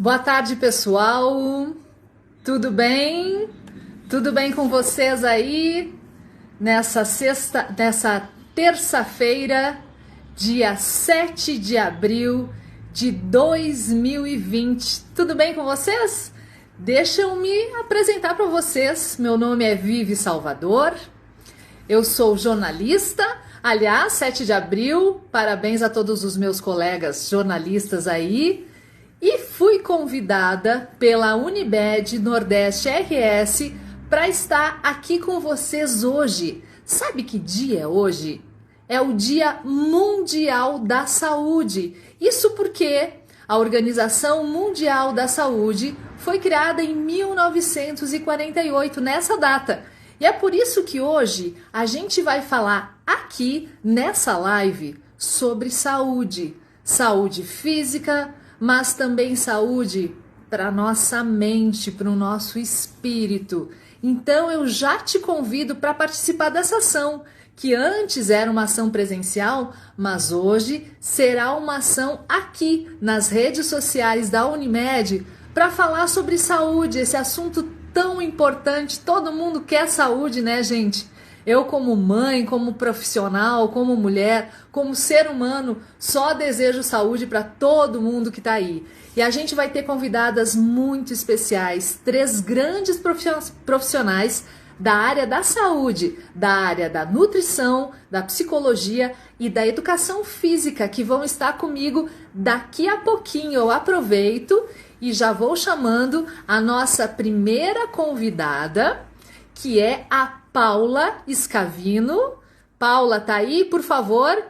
Boa tarde, pessoal. Tudo bem? Tudo bem com vocês aí? Nessa terça-feira, dia 7 de abril de 2020. Tudo bem com vocês? Deixa eu me apresentar para vocês. Meu nome é Vivi Salvador. Eu sou jornalista. Aliás, 7 de abril, parabéns a todos os meus colegas jornalistas aí. E fui convidada pela Unimed Nordeste RS para estar aqui com vocês hoje. Sabe que dia é hoje? É o Dia Mundial da Saúde. Isso porque a Organização Mundial da Saúde foi criada em 1948, nessa data. E é por isso que hoje a gente vai falar aqui nessa live sobre saúde. Saúde física, mas também saúde para nossa mente, para o nosso espírito. Então eu já te convido para participar dessa ação, que antes era uma ação presencial, mas hoje será uma ação aqui nas redes sociais da Unimed para falar sobre saúde, esse assunto tão importante. Todo mundo quer saúde, né, gente? Eu, como mãe, como profissional, como mulher, como ser humano, só desejo saúde para todo mundo que está aí. E a gente vai ter convidadas muito especiais, 3 grandes profissionais da área da saúde, da área da nutrição, da psicologia e da educação física, que vão estar comigo daqui a pouquinho. Eu aproveito e já vou chamando a nossa primeira convidada, que é a Paula Scavino. Paula, tá aí? Por favor,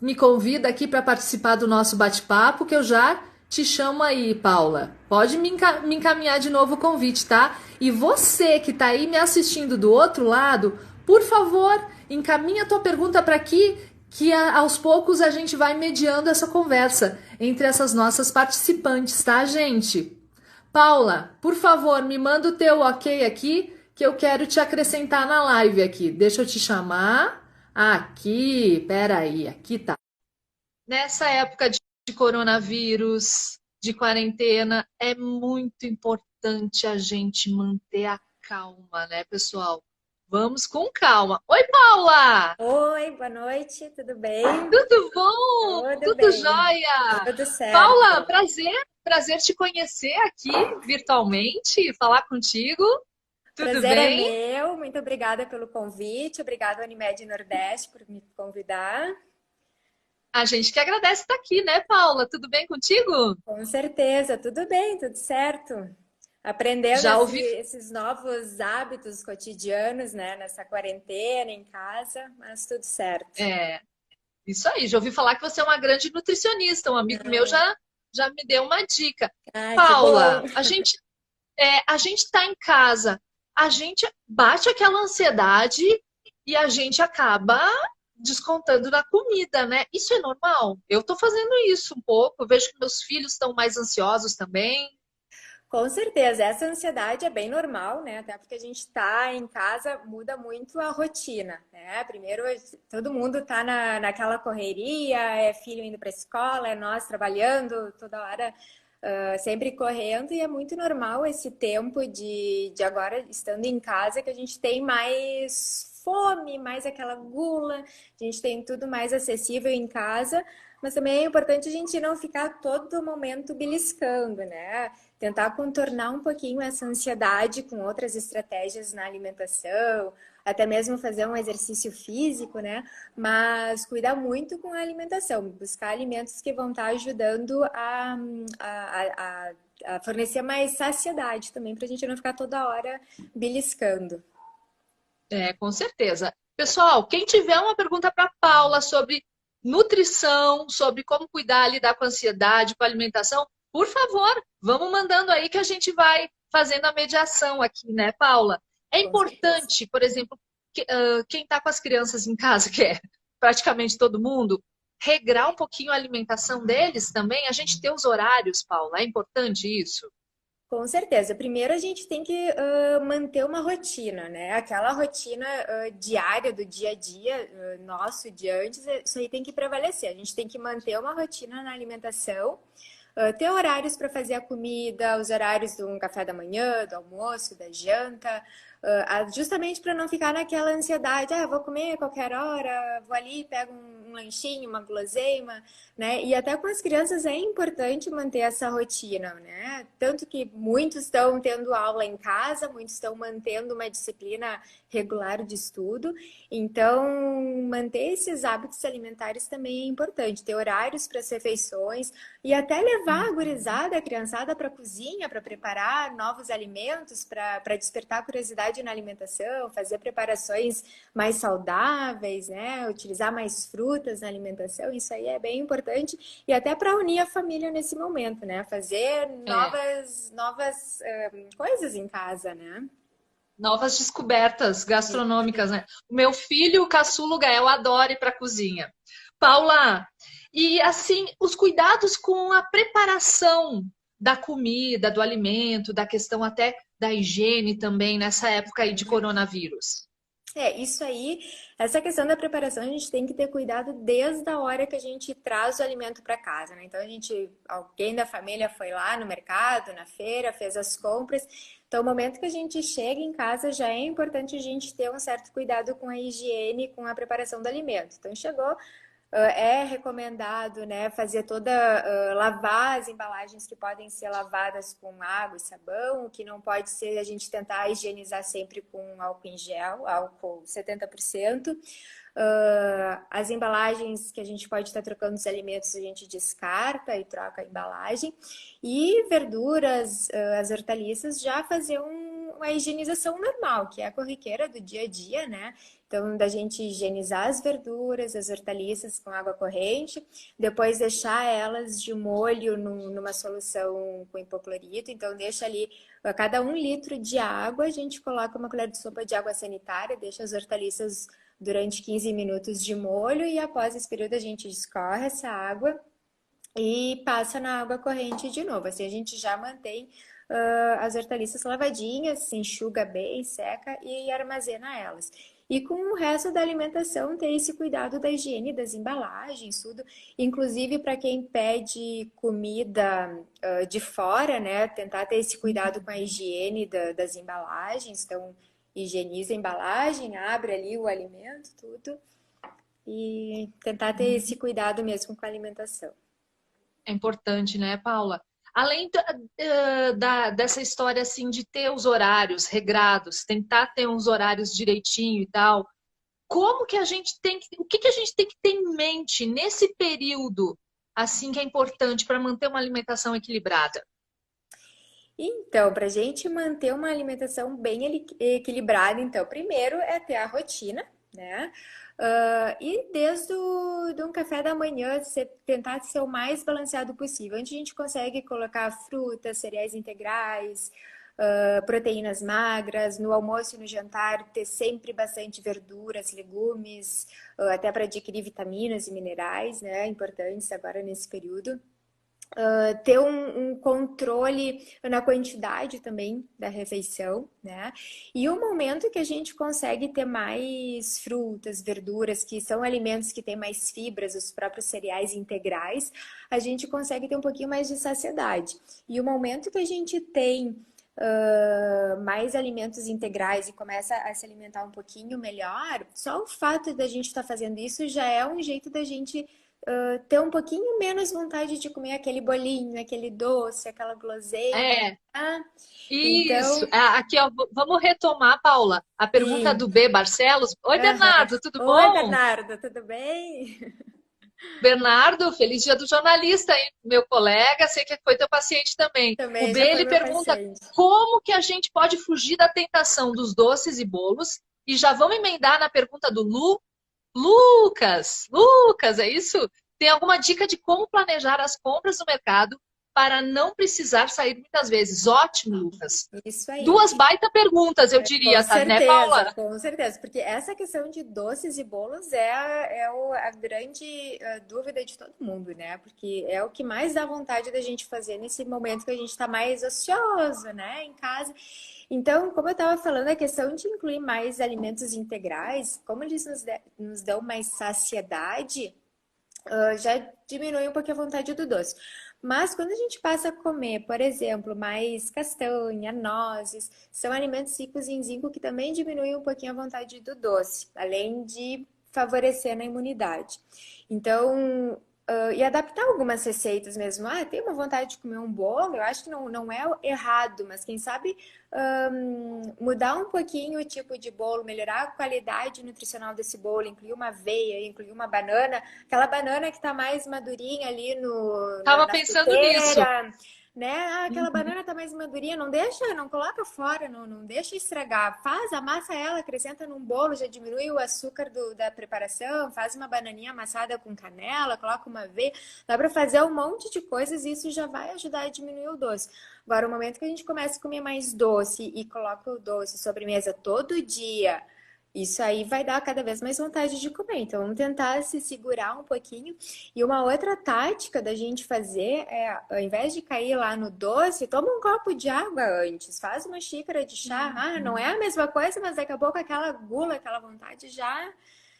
me convida aqui para participar do nosso bate-papo, que eu já te chamo aí, Paula. Pode me encaminhar de novo o convite, tá? E você que tá aí me assistindo do outro lado, por favor, encaminha a tua pergunta para aqui, que aos poucos a gente vai mediando essa conversa entre essas nossas participantes, tá, gente? Paula, por favor, me manda o teu ok aqui, que eu quero te acrescentar na live aqui. Deixa eu te chamar. Aqui, peraí, aqui tá. Nessa época de coronavírus, de quarentena, é muito importante a gente manter a calma, né, pessoal? Vamos com calma. Oi, Paula! Oi, boa noite, tudo bem? Tudo bom? Tudo Tudo bem, jóia? tudo Paula, certo. prazer te conhecer aqui virtualmente, falar contigo. Tudo Prazer é bem? meu, muito obrigada pelo convite, obrigada Unimed Nordeste por me convidar. A gente que agradece estar aqui, né, Paula? Tudo bem contigo? Com certeza, tudo bem, tudo certo. Aprendendo Já ouvi. esses novos hábitos cotidianos, né, nessa quarentena, em casa, mas tudo certo. É, isso aí, já ouvi falar que você é uma grande nutricionista. Um amigo meu já me deu uma dica. Ai, que bom. Paula, a gente está em casa, a gente bate aquela ansiedade e a gente acaba descontando na comida, né? Isso é normal. Eu estou fazendo isso um pouco. Eu vejo que meus filhos estão mais ansiosos também. Com certeza, essa ansiedade é bem normal, né? Até porque a gente está em casa, muda muito a rotina, né? Primeiro, todo mundo está naquela correria, é filho indo para a escola, é nós trabalhando toda hora, sempre correndo, e é muito normal esse tempo de agora, estando em casa, que a gente tem mais fome, mais aquela gula, a gente tem tudo mais acessível em casa, mas também é importante a gente não ficar todo momento beliscando, né? Tentar contornar um pouquinho essa ansiedade com outras estratégias na alimentação, até mesmo fazer um exercício físico, né? Mas cuidar muito com a alimentação, buscar alimentos que vão estar ajudando a, a fornecer mais saciedade também, para a gente não ficar toda hora beliscando. É, com certeza. Pessoal, quem tiver uma pergunta para Paula sobre nutrição, sobre como cuidar, lidar com a ansiedade, com a alimentação, por favor, vamos mandando aí que a gente vai fazendo a mediação aqui, né, Paula? É Com certeza. importante, por exemplo, quem está com as crianças em casa, que é praticamente todo mundo, regrar um pouquinho a alimentação deles também, a gente ter os horários, Paula, é importante isso? Com certeza. Primeiro a gente tem que manter uma rotina, né? Aquela rotina diária do dia a dia, nosso de antes, isso aí tem que prevalecer. A gente tem que manter uma rotina na alimentação, ter horários para fazer a comida, os horários do café da manhã, do almoço, da janta, justamente para não ficar naquela ansiedade, vou comer a qualquer hora, vou ali, pego um lanchinho, uma guloseima, né? E até com as crianças é importante manter essa rotina, né? Tanto que muitos estão tendo aula em casa, muitos estão mantendo uma disciplina regular de estudo, então manter esses hábitos alimentares também é importante, ter horários para as refeições e até levar a gurizada, a criançada para a cozinha, para preparar novos alimentos, para despertar curiosidade na alimentação, fazer preparações mais saudáveis, né? Utilizar mais frutas na alimentação, isso aí é bem importante. E até para unir a família nesse momento, né? Fazer É. novas coisas em casa, né? Novas descobertas gastronômicas, né? O meu filho, o caçula Gael, adora ir para a cozinha. Paula, e assim, os cuidados com a preparação da comida, do alimento, da questão até da higiene também nessa época aí de coronavírus. Isso aí, essa questão da preparação, a gente tem que ter cuidado desde a hora que a gente traz o alimento para casa, né? Então, alguém da família foi lá no mercado, na feira, fez as compras. Então, o momento que a gente chega em casa, já é importante a gente ter um certo cuidado com a higiene, com a preparação do alimento. Então, chegou, é recomendado, né, fazer lavar as embalagens que podem ser lavadas com água e sabão, o que não pode ser a gente tentar higienizar sempre com álcool em gel, álcool 70%. As embalagens que a gente pode estar trocando os alimentos, a gente descarta e troca a embalagem. E verduras, as hortaliças, já fazer uma higienização normal, que é a corriqueira do dia a dia, né? Então, da gente higienizar as verduras, as hortaliças com água corrente, depois deixar elas de molho numa solução com hipoclorito. Então, deixa ali, a cada 1 litro de água, a gente coloca uma colher de sopa de água sanitária, deixa as hortaliças durante 15 minutos de molho e após esse período a gente escorre essa água e passa na água corrente de novo. Assim a gente já mantém as hortaliças lavadinhas, se enxuga bem, seca e armazena elas. E com o resto da alimentação, ter esse cuidado da higiene das embalagens, tudo. Inclusive, para quem pede comida de fora, né? Tentar ter esse cuidado com a higiene das embalagens. Então, higieniza a embalagem, abre ali o alimento, tudo. E tentar ter esse cuidado mesmo com a alimentação. É importante, né, Paula? Além dessa história assim de ter os horários regrados, tentar ter uns horários direitinho e tal, como que a gente tem que, o que que a gente tem que ter em mente nesse período assim que é importante para manter uma alimentação equilibrada? Então, para a gente manter uma alimentação bem equilibrada, então, primeiro é ter a rotina, né? E desde de um café da manhã, tentar ser o mais balanceado possível, onde a gente consegue colocar frutas, cereais integrais, proteínas magras, no almoço e no jantar, ter sempre bastante verduras, legumes, até para adquirir vitaminas e minerais, né? Importantes agora nesse período. Ter um controle na quantidade também da refeição, né? E o momento que a gente consegue ter mais frutas, verduras, que são alimentos que têm mais fibras, os próprios cereais integrais, a gente consegue ter um pouquinho mais de saciedade. E o momento que a gente tem mais alimentos integrais e começa a se alimentar um pouquinho melhor, só o fato da gente estar fazendo isso já é um jeito da gente ter um pouquinho menos vontade de comer aquele bolinho, aquele doce, aquela guloseima. É, Tá? isso. Então, Aqui, ó, vamos retomar, Paula, a pergunta sim. do B. Barcelos. Oi, Aham. Bernardo, tudo Oi, bom? Bernardo, tudo bem? Bernardo, feliz dia do jornalista, hein? Meu colega, sei que foi teu paciente também. O Também B, já foi ele meu pergunta paciente. como que a gente pode fugir da tentação dos doces e bolos? E já vamos emendar na pergunta do Lucas. Lucas, é isso? Tem alguma dica de como planejar as compras no mercado para não precisar sair muitas vezes? Ótimo, Lucas. Isso aí. Duas baita perguntas, eu diria, tá, né, Paula? Com certeza, porque essa questão de doces e bolos a grande dúvida de todo mundo, né? Porque é o que mais dá vontade da gente fazer nesse momento que a gente está mais ocioso, né? Em casa. Então, como eu estava falando, a questão de incluir mais alimentos integrais, como eles nos dão mais saciedade, já diminui um pouquinho a vontade do doce. Mas quando a gente passa a comer, por exemplo, mais castanha, nozes, são alimentos ricos em zinco que também diminuem um pouquinho a vontade do doce, além de favorecer na imunidade. Então, e adaptar algumas receitas mesmo. Ah, tem uma vontade de comer um bolo, eu acho que não é errado, mas quem sabe mudar um pouquinho o tipo de bolo, melhorar a qualidade nutricional desse bolo, incluir uma aveia, incluir uma banana, aquela banana que está mais madurinha ali Tava na pensando nisso. fruteira, né? Ah, aquela Uhum. banana tá mais madurinha, não deixa, não coloca fora, não deixa estragar. Faz, amassa ela, acrescenta num bolo, já diminui o açúcar da preparação, faz uma bananinha amassada com canela, coloca uma aveia, dá para fazer um monte de coisas e isso já vai ajudar a diminuir o doce. Agora, o momento que a gente começa a comer mais doce e coloca o doce sobremesa todo dia, isso aí vai dar cada vez mais vontade de comer. Então, vamos tentar se segurar um pouquinho. E uma outra tática da gente fazer é, ao invés de cair lá no doce, toma um copo de água antes, faz uma xícara de chá. Ah, não é Uhum. a mesma coisa, mas daqui a pouco aquela gula, aquela vontade a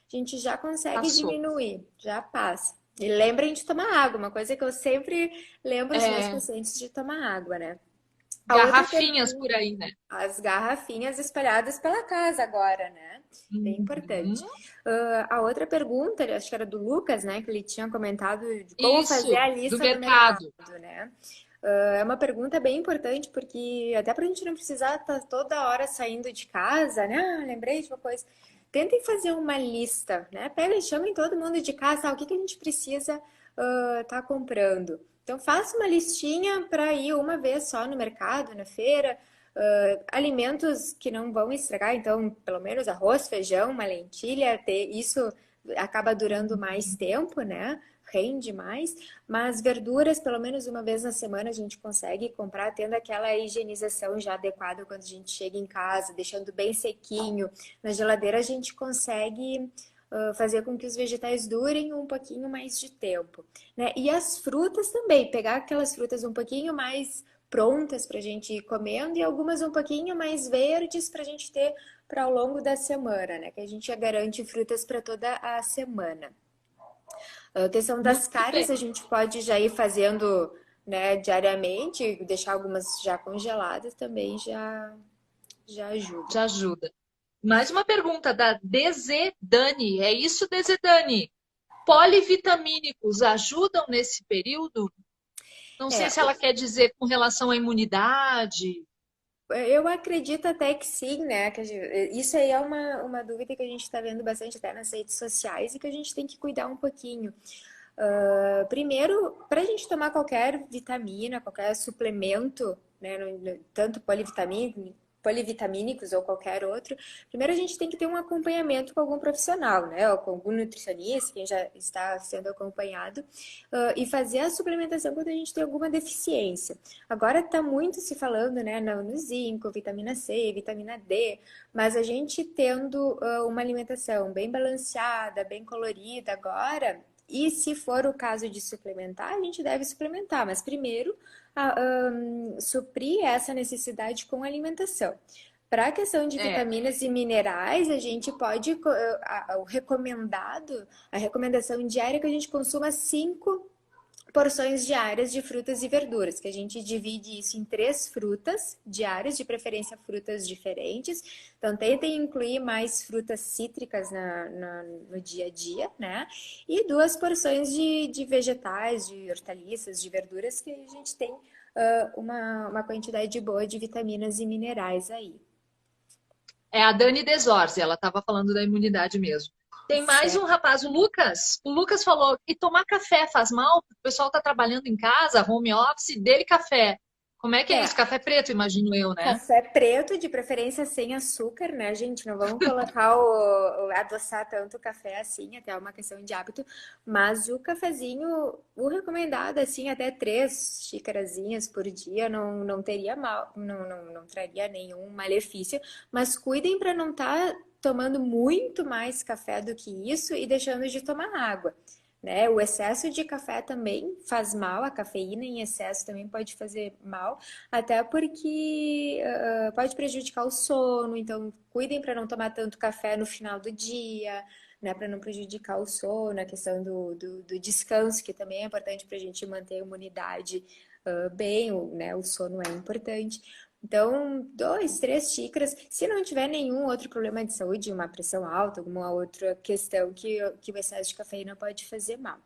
gente já consegue Passou. diminuir, já passa. E lembrem de tomar água, uma coisa que eu sempre lembro os meus É, pacientes de tomar água, né? A outra garrafinhas por pergunta, aí, né? as garrafinhas espalhadas pela casa agora, né? Bem Uhum. importante. A outra pergunta, acho que era do Lucas, né? Que ele tinha comentado de como fazer Isso, a do lista do mercado, mercado. né? É uma pergunta bem importante, porque até para a gente não precisar estar toda hora saindo de casa, né? Ah, lembrei de uma coisa. Tentem fazer uma lista, né? Pega e chamem todo mundo de casa, o que que a gente precisa estar comprando. Então, faça uma listinha para ir uma vez só no mercado, na feira. Alimentos que não vão estragar, então, pelo menos arroz, feijão, uma lentilha, isso acaba durando mais Uhum. tempo, né? Rende mais, mas verduras, pelo menos uma vez na semana, a gente consegue comprar, tendo aquela higienização já adequada quando a gente chega em casa, deixando bem sequinho. Na geladeira, a gente consegue fazer com que os vegetais durem um pouquinho mais de tempo, né? E as frutas também, pegar aquelas frutas um pouquinho mais prontas para a gente ir comendo e algumas um pouquinho mais verdes para a gente ter para ao longo da semana, né? Que a gente já garante frutas para toda a semana. A questão das Muito carnes bem, a gente pode já ir fazendo, né, diariamente, deixar algumas já congeladas também já ajuda. já ajuda. Mais uma pergunta da DZ Dani. É isso, DZ Dani? Polivitamínicos ajudam nesse período? Não sei É, se ela quer dizer com relação à imunidade. eu acredito até que sim, né? Isso aí é uma dúvida que a gente está vendo bastante até nas redes sociais e que a gente tem que cuidar um pouquinho. Primeiro, para a gente tomar qualquer vitamina, qualquer suplemento, né, tanto polivitamínicos ou qualquer outro, primeiro a gente tem que ter um acompanhamento com algum profissional, né, ou com algum nutricionista, quem já está sendo acompanhado, e fazer a suplementação quando a gente tem alguma deficiência. Agora está muito se falando, né, no zinco, vitamina C, vitamina D, mas a gente tendo uma alimentação bem balanceada, bem colorida agora, e se for o caso de suplementar, a gente deve suplementar, mas primeiro suprir essa necessidade com alimentação. Para a questão de É, vitaminas e minerais, a gente pode, o recomendado, a recomendação diária é que a gente consuma 5 porções diárias de frutas e verduras, que a gente divide isso em 3 frutas diárias, de preferência frutas diferentes. Então, tentem incluir mais frutas cítricas no dia a dia, né? E 2 porções de vegetais, de hortaliças, de verduras, que a gente tem uma quantidade boa de vitaminas e minerais aí. é a Dani Desorzi, ela estava falando da imunidade mesmo. Tem mais um Certo. rapaz, o Lucas. O Lucas falou que tomar café faz mal, o pessoal está trabalhando em casa, home office, dele café. Como é que é isso? É, Café preto, imagino eu, né? café preto, de preferência sem açúcar, né, gente? Não vamos colocar adoçar tanto o café assim, até é uma questão de hábito. Mas o cafezinho, o recomendado, assim, até 3 xícarazinhas por dia, não teria mal, não traria nenhum malefício. Mas cuidem para não estar tomando muito mais café do que isso e deixando de tomar água. Né? O excesso de café também faz mal, a cafeína em excesso também pode fazer mal, até porque pode prejudicar o sono, então cuidem para não tomar tanto café no final do dia, né, para não prejudicar o sono, a questão do descanso, que também é importante para a gente manter a imunidade bem, né, o sono é importante. Então, 2, 3 xícaras. Se não tiver nenhum outro problema de saúde, uma pressão alta, alguma outra questão que o excesso de cafeína pode fazer mal.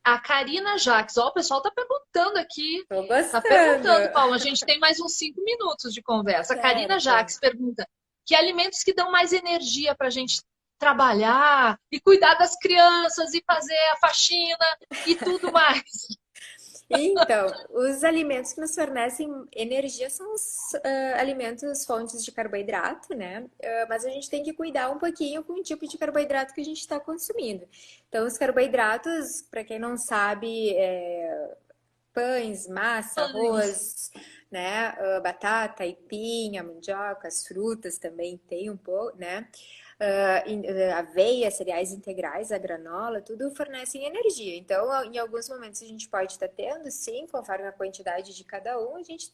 A Karina Jaques, ó, o pessoal tá perguntando aqui. Tô Tá gostando. perguntando, Paulo. A gente tem mais uns 5 minutos de conversa. A Karina Certo. Jaques pergunta: que alimentos que dão mais energia para a gente trabalhar e cuidar das crianças e fazer a faxina e tudo mais? Então, os alimentos que nos fornecem energia são os alimentos fontes de carboidrato, né? Mas a gente tem que cuidar um pouquinho com o tipo de carboidrato que a gente está consumindo. Então, os carboidratos, para quem não sabe, pães, massa, Pães. arroz, né? Batata, aipim, a mandioca, as frutas também tem um pouco, né? Aveia, cereais integrais, a granola, tudo fornecem energia. Então, em alguns momentos a gente pode estar tendo, sim, conforme a quantidade de cada um, a gente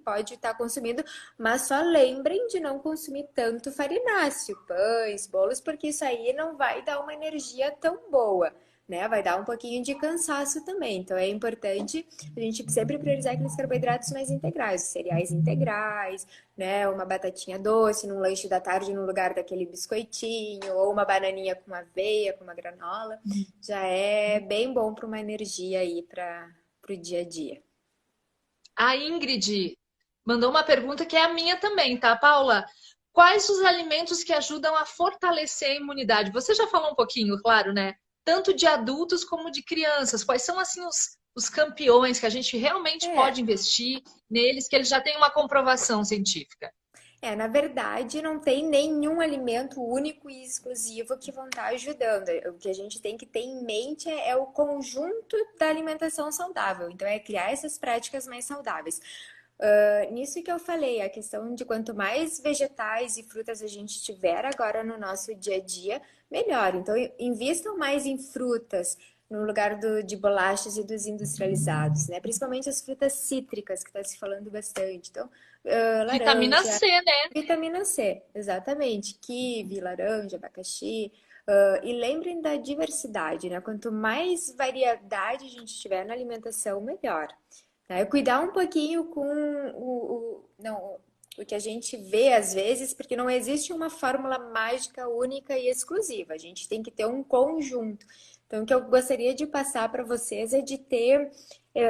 pode estar consumindo, mas só lembrem de não consumir tanto farináceo, pães, bolos, porque isso aí não vai dar uma energia tão boa. Né? Vai dar um pouquinho de cansaço também. Então é importante a gente sempre priorizar aqueles carboidratos mais integrais, os cereais integrais, né? Uma batatinha doce num lanche da tarde no lugar daquele biscoitinho, ou uma bananinha com aveia, com uma granola, já é bem bom para uma energia aí para o dia a dia. A Ingrid mandou uma pergunta que é a minha também, tá, Paula? Quais os alimentos que ajudam a fortalecer a imunidade? Você já falou um pouquinho, claro, né? Tanto de adultos como de crianças. Quais são, assim, os campeões que a gente realmente É, pode investir neles, que eles já têm uma comprovação científica? na verdade, não tem nenhum alimento único e exclusivo que vão estar ajudando. O que a gente tem que ter em mente é o conjunto da alimentação saudável. Então, é criar essas práticas mais saudáveis. Nisso que eu falei, a questão de quanto mais vegetais e frutas a gente tiver agora no nosso dia a dia, melhor. Então, invistam mais em frutas no lugar de bolachas e dos industrializados, né? Principalmente as frutas cítricas, que está se falando bastante. Então, Vitamina laranja, C, né? vitamina C, exatamente. Kiwi, laranja, abacaxi. E lembrem da diversidade, né? Quanto mais variedade a gente tiver na alimentação, melhor. Né? Cuidar um pouquinho com não, o que a gente vê às vezes, porque não existe uma fórmula mágica única e exclusiva. A gente tem que ter um conjunto. Então, o que eu gostaria de passar para vocês é de ter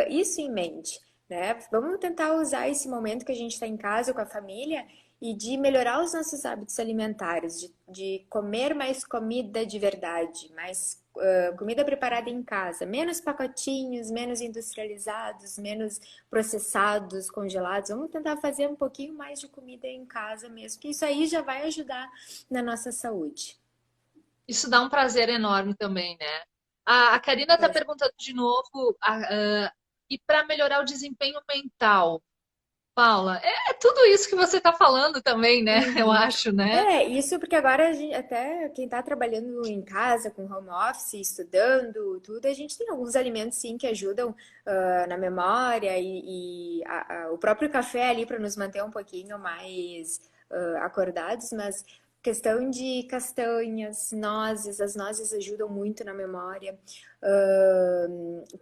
isso em mente, né? Vamos tentar usar esse momento que a gente está em casa com a família e de melhorar os nossos hábitos alimentares, de comer mais comida de verdade, mais comida preparada em casa, menos pacotinhos, menos industrializados, menos processados, congelados. Vamos tentar fazer um pouquinho mais de comida em casa mesmo, que isso aí já vai ajudar na nossa saúde. Isso dá um prazer enorme também, né? A Karina está É. perguntando de novo, e para melhorar o desempenho mental, Paula, é tudo isso que você está falando também, né? Eu Uhum. acho, né? Isso porque agora até quem está trabalhando em casa, com home office, estudando, tudo, a gente tem alguns alimentos sim que ajudam na memória e o próprio café ali para nos manter um pouquinho mais acordados, mas questão de castanhas, nozes, as nozes ajudam muito na memória,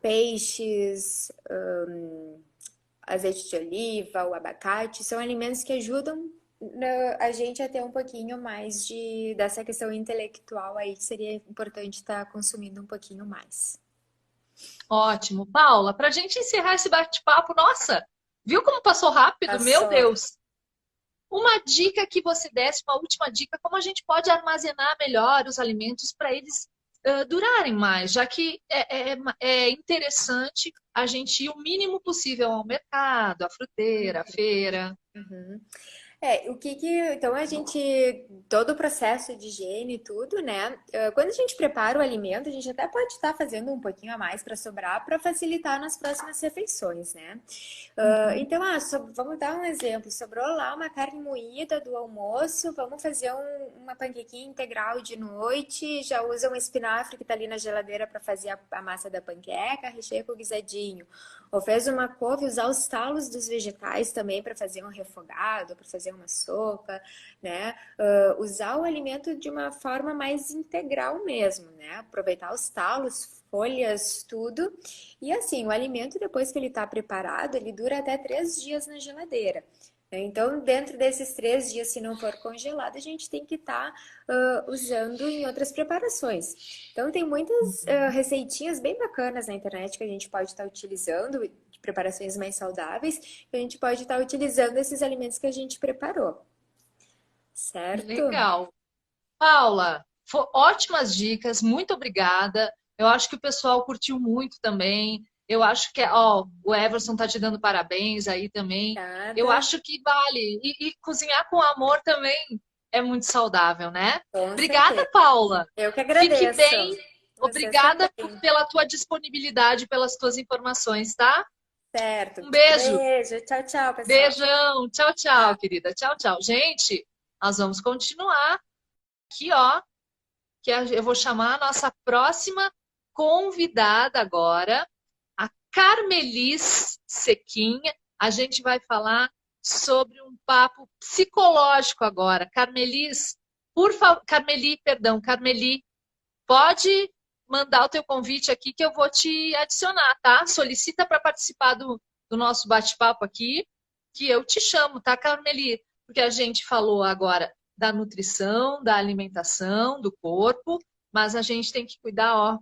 peixes, azeite de oliva, o abacate, são alimentos que ajudam a gente a ter um pouquinho mais dessa questão intelectual aí, que seria importante estar consumindo um pouquinho mais. Ótimo. Paula, para a gente encerrar esse bate-papo, nossa, viu como passou rápido? Meu Passou. Deus! Uma dica que você desse, uma última dica, como a gente pode armazenar melhor os alimentos para eles durarem mais, já que é interessante a gente ir o mínimo possível ao mercado, à fruteira, à feira. Uhum. Então a gente, todo o processo de higiene e tudo, né? Quando a gente prepara o alimento, a gente até pode estar fazendo um pouquinho a mais para sobrar, para facilitar nas próximas refeições, né? Uhum. Então, vamos dar um exemplo. Sobrou lá uma carne moída do almoço, vamos fazer uma panquequinha integral de noite, já usa um espinafre que está ali na geladeira para fazer a massa da panqueca, recheia com guisadinho. Ou fez uma couve, usar os talos dos vegetais também para fazer um refogado, para fazer fazer uma sopa, né? Usar o alimento de uma forma mais integral mesmo, né? Aproveitar os talos, folhas, tudo. E assim, o alimento, depois que ele está preparado, ele dura até 3 dias na geladeira. Então, dentro desses 3 dias, se não for congelado, a gente tem que estar usando em outras preparações. Então, tem muitas receitinhas bem bacanas na internet que a gente pode estar utilizando, de preparações mais saudáveis, que a gente pode estar utilizando esses alimentos que a gente preparou. Certo? Legal. Paula, ótimas dicas, muito obrigada. Eu acho que o pessoal curtiu muito também. Eu acho que, ó, o Everson tá te dando parabéns aí também. Eu Nada. acho que vale. E cozinhar com amor também é muito saudável, né? Com Obrigada, certeza. Paula. Eu que Fique agradeço. bem. Vocês Obrigada também. pela tua disponibilidade, pelas tuas informações, tá? Certo. Um beijo. Beijo. Tchau, tchau, pessoal. Beijão. Tchau, tchau, querida. Tchau, tchau. Gente, nós vamos continuar aqui, ó, eu vou chamar a nossa próxima convidada agora, a Carmelis Sequinha. A gente vai falar sobre um papo psicológico agora. Carmelis, por favor, Carmeli, pode mandar o teu convite aqui que eu vou te adicionar, tá? Solicita para participar do nosso bate-papo aqui, que eu te chamo, tá, Carmeli? Porque a gente falou agora da nutrição, da alimentação, do corpo, mas a gente tem que cuidar, ó,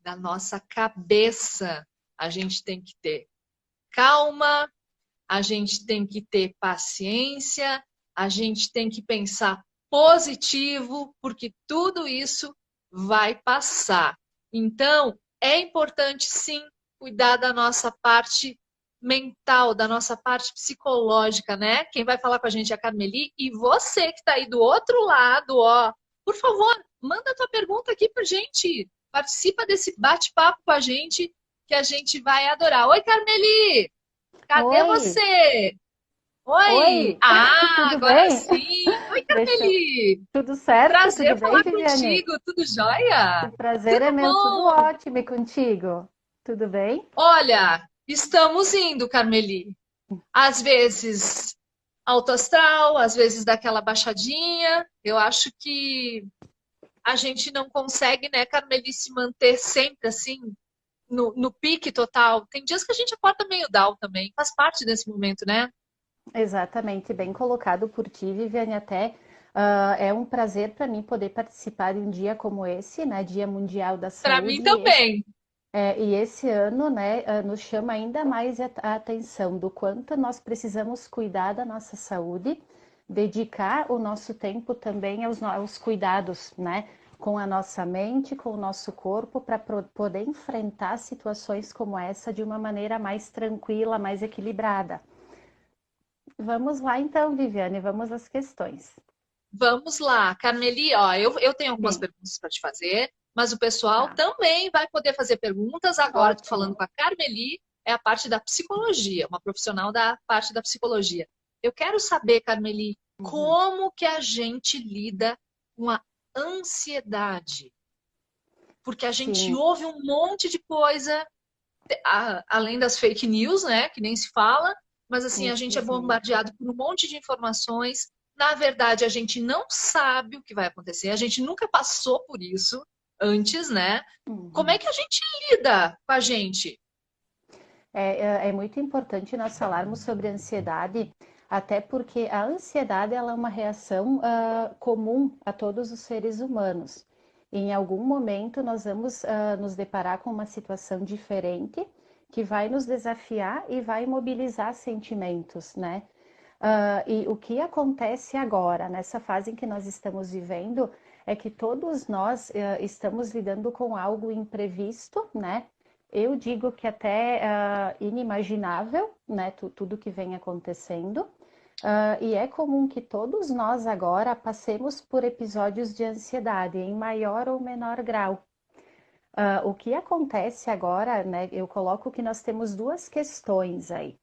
da nossa cabeça. A gente tem que ter calma, a gente tem que ter paciência, a gente tem que pensar positivo, porque tudo isso vai passar. Então, é importante sim cuidar da nossa parte mental, da nossa parte psicológica, né? Quem vai falar com a gente é a Carmeli. E você que está aí do outro lado, ó, por favor, manda a tua pergunta aqui pra gente. Participa desse bate-papo com a gente, que a gente vai adorar. Oi, Carmeli! Cadê Oi, você? Oi! oi, Ah, tudo agora bem? sim! Oi, Deixa eu... Carmeli! Tudo certo? Tudo Prazer bem, falar Viviane? contigo, tudo jóia? O prazer é Tudo meu, tudo bom? ótimo e contigo. Tudo bem? Olha, estamos indo, Carmeli. Às vezes alto astral, às vezes daquela baixadinha. Eu acho que a gente não consegue, né, Carmeli, se manter sempre assim, no pique total. Tem dias que a gente acorda meio down também, faz parte desse momento, né? Exatamente, bem colocado por ti, Viviane. Até é um prazer para mim poder participar de um dia como esse, né? Dia Mundial da Para mim Saúde. também. E esse ano, né, nos chama ainda mais a atenção do quanto nós precisamos cuidar da nossa saúde, dedicar o nosso tempo também aos cuidados, né, com a nossa mente, com o nosso corpo, para poder enfrentar situações como essa de uma maneira mais tranquila, mais equilibrada. Vamos lá então, Viviane, vamos às questões. Vamos lá, Carmeli, ó, eu tenho algumas Bem, perguntas para te fazer, mas o pessoal tá, também vai poder fazer perguntas. Agora, estou falando ótimo. com a Carmeli, é a parte da psicologia, uma profissional da parte da psicologia. Eu quero saber, Carmeli, Uhum, como que a gente lida com a ansiedade? Porque a gente sim, ouve um monte de coisa, além das fake news, né, que nem se fala, mas assim, a gente é infelizmente. bombardeado por um monte de informações. Na verdade, a gente não sabe o que vai acontecer, a gente nunca passou por isso antes, né? Como é Uhum. que a gente lida com a gente? É muito importante nós falarmos sobre ansiedade, até porque a ansiedade ela é uma reação comum a todos os seres humanos. Em algum momento nós vamos nos deparar com uma situação diferente que vai nos desafiar e vai mobilizar sentimentos, né? E o que acontece agora, nessa fase em que nós estamos vivendo, é que todos nós estamos lidando com algo imprevisto, né? Eu digo que até inimaginável, né? Tudo que vem acontecendo. E é comum que todos nós agora passemos por episódios de ansiedade, em maior ou menor grau. O que acontece agora, né? Eu coloco que nós temos duas questões aí.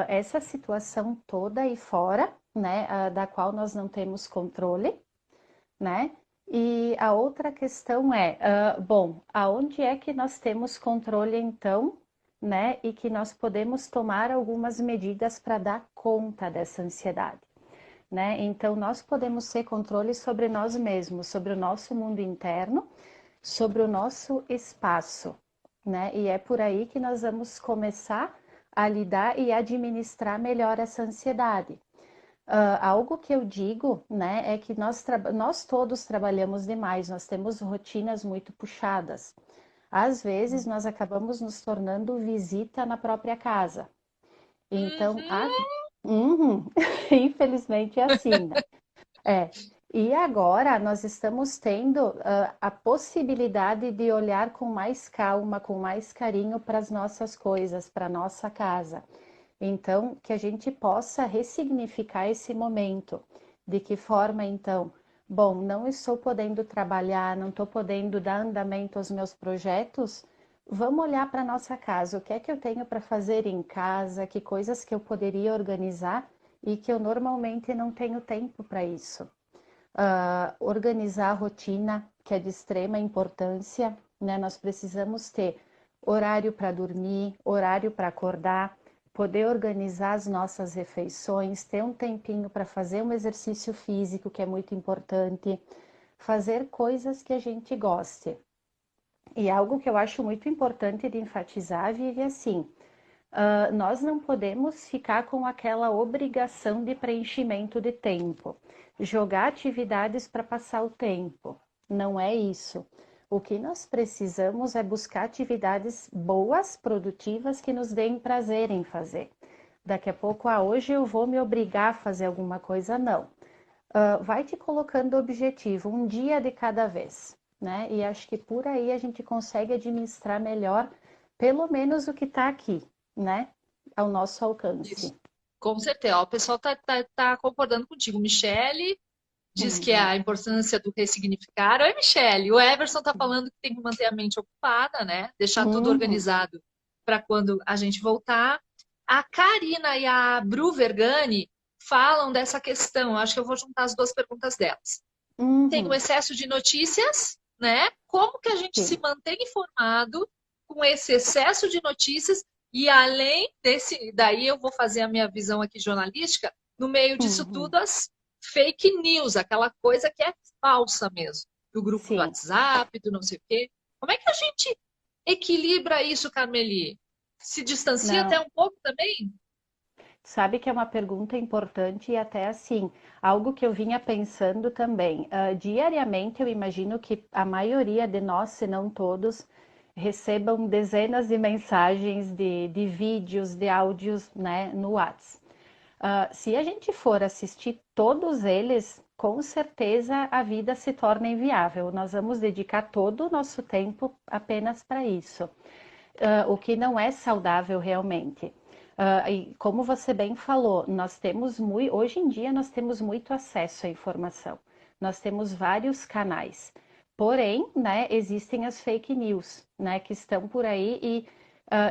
Essa situação toda aí fora, né? Da qual nós não temos controle, né? E a outra questão é, bom, aonde é que nós temos controle então né? E que nós podemos tomar algumas medidas para dar conta dessa ansiedade, né? Então, nós podemos ter controle sobre nós mesmos, sobre o nosso mundo interno, sobre o nosso espaço, né? E é por aí que nós vamos começar a lidar e administrar melhor essa ansiedade. Algo que eu digo, né, é que nós todos trabalhamos demais, nós temos rotinas muito puxadas. Às vezes, nós acabamos nos tornando visita na própria casa. Então, Uhum. Uhum. Infelizmente é assim, né? É. E agora nós estamos tendo a possibilidade de olhar com mais calma, com mais carinho para as nossas coisas, para a nossa casa. Então, que a gente possa ressignificar esse momento. De que forma, então? Bom, não estou podendo trabalhar, não estou podendo dar andamento aos meus projetos. Vamos olhar para a nossa casa. O que é que eu tenho para fazer em casa? Que coisas que eu poderia organizar e que eu normalmente não tenho tempo para isso? Organizar a rotina, que é de extrema importância, né? Nós precisamos ter horário para dormir, horário para acordar, poder organizar as nossas refeições, ter um tempinho para fazer um exercício físico, que é muito importante, fazer coisas que a gente goste. E algo que eu acho muito importante de enfatizar, Vivi, assim, nós não podemos ficar com aquela obrigação de preenchimento de tempo, jogar atividades para passar o tempo. Não é isso. O que nós precisamos é buscar atividades boas, produtivas, que nos deem prazer em fazer. Daqui a pouco, hoje eu vou me obrigar a fazer alguma coisa, não. Vai te colocando objetivo, um dia de cada vez, né? E acho que por aí a gente consegue administrar melhor, pelo menos o que está aqui, né? Ao nosso Isso. alcance. Com certeza. Ó, o pessoal tá concordando contigo. Michele diz que é Uhum. a importância do ressignificar. Oi, Michele. O Everson está falando que tem que manter a mente ocupada, né? Deixar tudo Uhum. organizado para quando a gente voltar. A Karina e a Bru Vergani falam dessa questão. Acho que eu vou juntar as duas perguntas delas. Tem o Uhum. excesso de notícias, né? Como que a gente se Sim. mantém informado com esse excesso de notícias e além desse, daí eu vou fazer a minha visão aqui jornalística, no meio disso Uhum. tudo as fake news, aquela coisa que é falsa mesmo, do grupo do Sim. WhatsApp, do não sei o quê. Como é que a gente equilibra isso, Carmeli? Se distancia até Não. um pouco também? Sabe que é uma pergunta importante e até assim, algo que eu vinha pensando também. Diariamente, eu imagino que a maioria de nós, se não todos, recebam dezenas de mensagens de vídeos, de áudios, né, no WhatsApp. Se a gente for assistir todos eles, com certeza a vida se torna inviável. Nós vamos dedicar todo o nosso tempo apenas para isso, o que não é saudável realmente. E como você bem falou, nós temos muito, hoje em dia nós temos muito acesso à informação. Nós temos vários canais. Porém, né, existem as fake news, né, que estão por aí e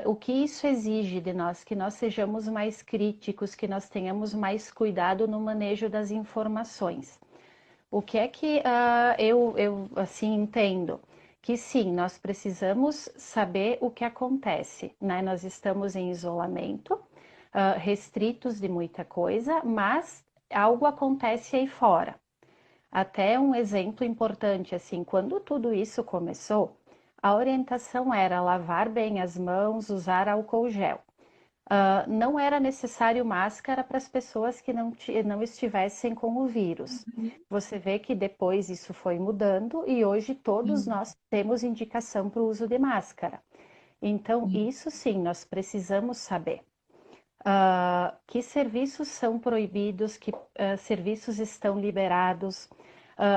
o que isso exige de nós? Que nós sejamos mais críticos, que nós tenhamos mais cuidado no manejo das informações. O que é que eu assim entendo? Que sim, nós precisamos saber o que acontece, né? Nós estamos em isolamento, restritos de muita coisa, mas algo acontece aí fora. Até um exemplo importante, assim, quando tudo isso começou, a orientação era lavar bem as mãos, usar álcool gel. Não era necessário máscara para as pessoas que não estivessem com o vírus. Você vê que depois isso foi mudando e hoje todos Sim, nós temos indicação para o uso de máscara. Então, sim. isso sim, nós precisamos saber. Que serviços são proibidos, que serviços estão liberados,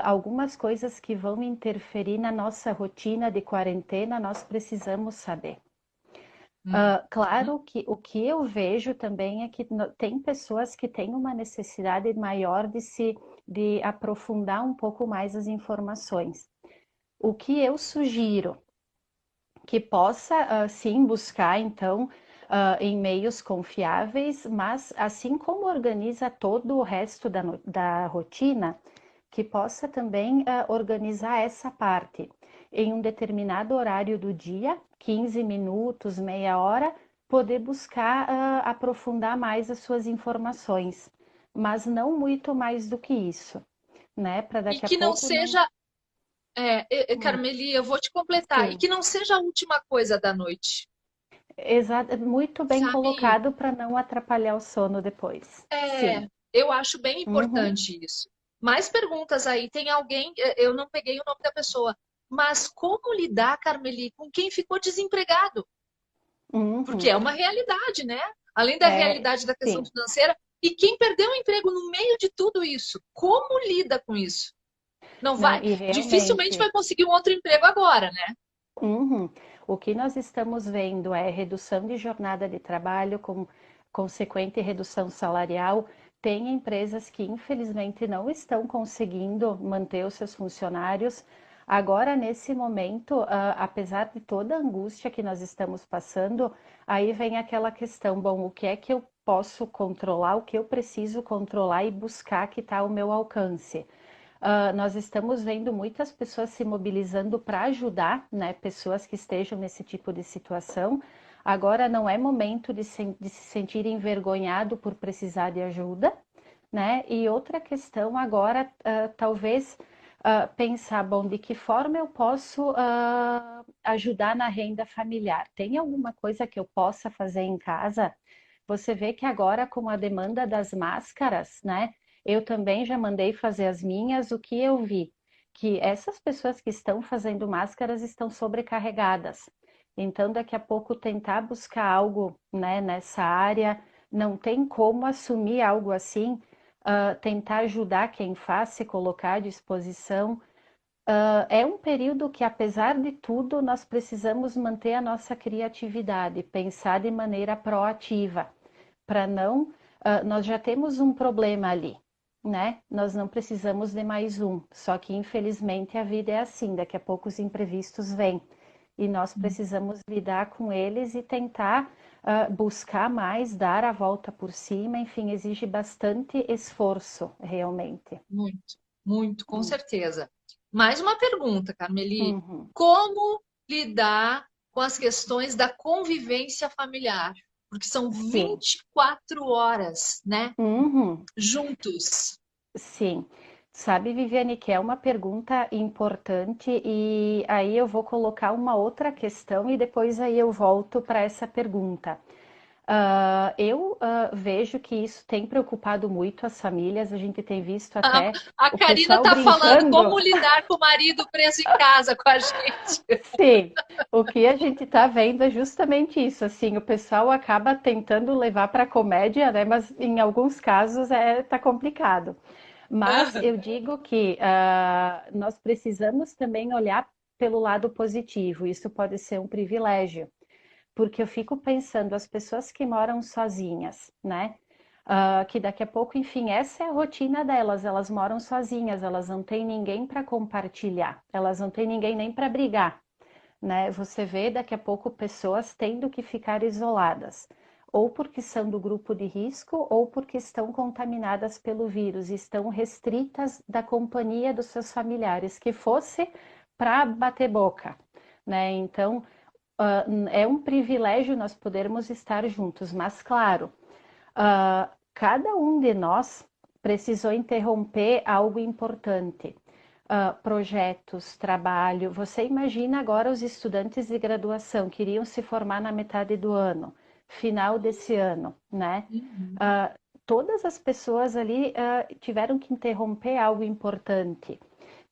algumas coisas que vão interferir na nossa rotina de quarentena, nós precisamos saber. Uhum. Claro que o que eu vejo também é que tem pessoas que têm uma necessidade maior de aprofundar um pouco mais as informações. O que eu sugiro que possa sim buscar então em meios confiáveis, mas assim como organiza todo o resto da rotina, que possa também organizar essa parte em um determinado horário do dia, 15 minutos, meia hora, poder buscar aprofundar mais as suas informações, mas não muito mais do que isso, né? Para E daqui a que não pouco não. seja, Hum, Carmeli, eu vou te completar, e sim, que não seja a última coisa da noite, exato, muito bem sabe? colocado para não atrapalhar o sono depois. Sim. Eu acho bem Uhum, importante isso. Mais perguntas aí. Tem alguém, eu não peguei o nome da pessoa, mas como lidar, Carmeli, com quem ficou desempregado? Porque uhum. é uma realidade, né? Além da É, realidade da questão sim. financeira, e quem perdeu o emprego no meio de tudo isso, como lida com isso? Não Não, vai, e dificilmente realmente. vai conseguir um outro emprego agora, né? Uhum. O que nós estamos vendo é redução de jornada de trabalho com consequente redução salarial. Tem empresas que, infelizmente, não estão conseguindo manter os seus funcionários. Agora, nesse momento, apesar de toda a angústia que nós estamos passando, aí vem aquela questão: bom, o que é que eu posso controlar, o que eu preciso controlar e buscar que está ao meu alcance? Nós estamos vendo muitas pessoas se mobilizando para ajudar, né, pessoas que estejam nesse tipo de situação. Agora não é momento de se sentir envergonhado por precisar de ajuda, né? E outra questão agora, talvez pensar, bom, de que forma eu posso ajudar na renda familiar? Tem alguma coisa que eu possa fazer em casa? Você vê que agora, com a demanda das máscaras, né? Eu também já mandei fazer as minhas. O que eu vi? Que essas pessoas que estão fazendo máscaras estão sobrecarregadas. Então, daqui a pouco, tentar buscar algo, né, nessa área, não tem como assumir algo assim, tentar ajudar quem faz, se colocar à disposição. É um período que, apesar de tudo, nós precisamos manter a nossa criatividade, pensar de maneira proativa, para não. Nós já temos um problema ali, né? Nós não precisamos de mais um. Só que, infelizmente, a vida é assim: daqui a pouco os imprevistos vêm. E nós precisamos lidar com eles e tentar buscar mais, dar a volta por cima, enfim, exige bastante esforço, realmente. Muito, muito, com Hum, certeza. Mais uma pergunta, Carmeli. uhum. Como lidar com as questões da convivência familiar? Porque são Sim. 24 horas, né? Uhum. Juntos. Sim, sabe, Viviane, que é uma pergunta importante e aí eu vou colocar uma outra questão e depois aí eu volto para essa pergunta. Eu vejo que isso tem preocupado muito as famílias, a gente tem visto A, até a o Karina pessoal tá falando brincando. como lidar com o marido preso em casa com a gente. Sim, o que a gente está vendo é justamente isso, assim, o pessoal acaba tentando levar para a comédia, né, mas em alguns casos tá complicado. Mas eu digo que nós precisamos também olhar pelo lado positivo. Isso pode ser um privilégio, porque eu fico pensando as pessoas que moram sozinhas, né? Que daqui a pouco, enfim, essa é a rotina delas. Elas moram sozinhas, elas não têm ninguém para compartilhar, elas não têm ninguém nem para brigar, né? Você vê daqui a pouco pessoas tendo que ficar isoladas, ou porque são do grupo de risco, ou porque estão contaminadas pelo vírus, e estão restritas da companhia dos seus familiares, que fosse para bater boca, né? Então, é um privilégio nós podermos estar juntos, mas claro, cada um de nós precisou interromper algo importante. Projetos, trabalho. Você imagina agora os estudantes de graduação que iriam se formar na metade do ano, final desse ano, né? Uhum. Uh, Todas as pessoas ali tiveram que interromper algo importante,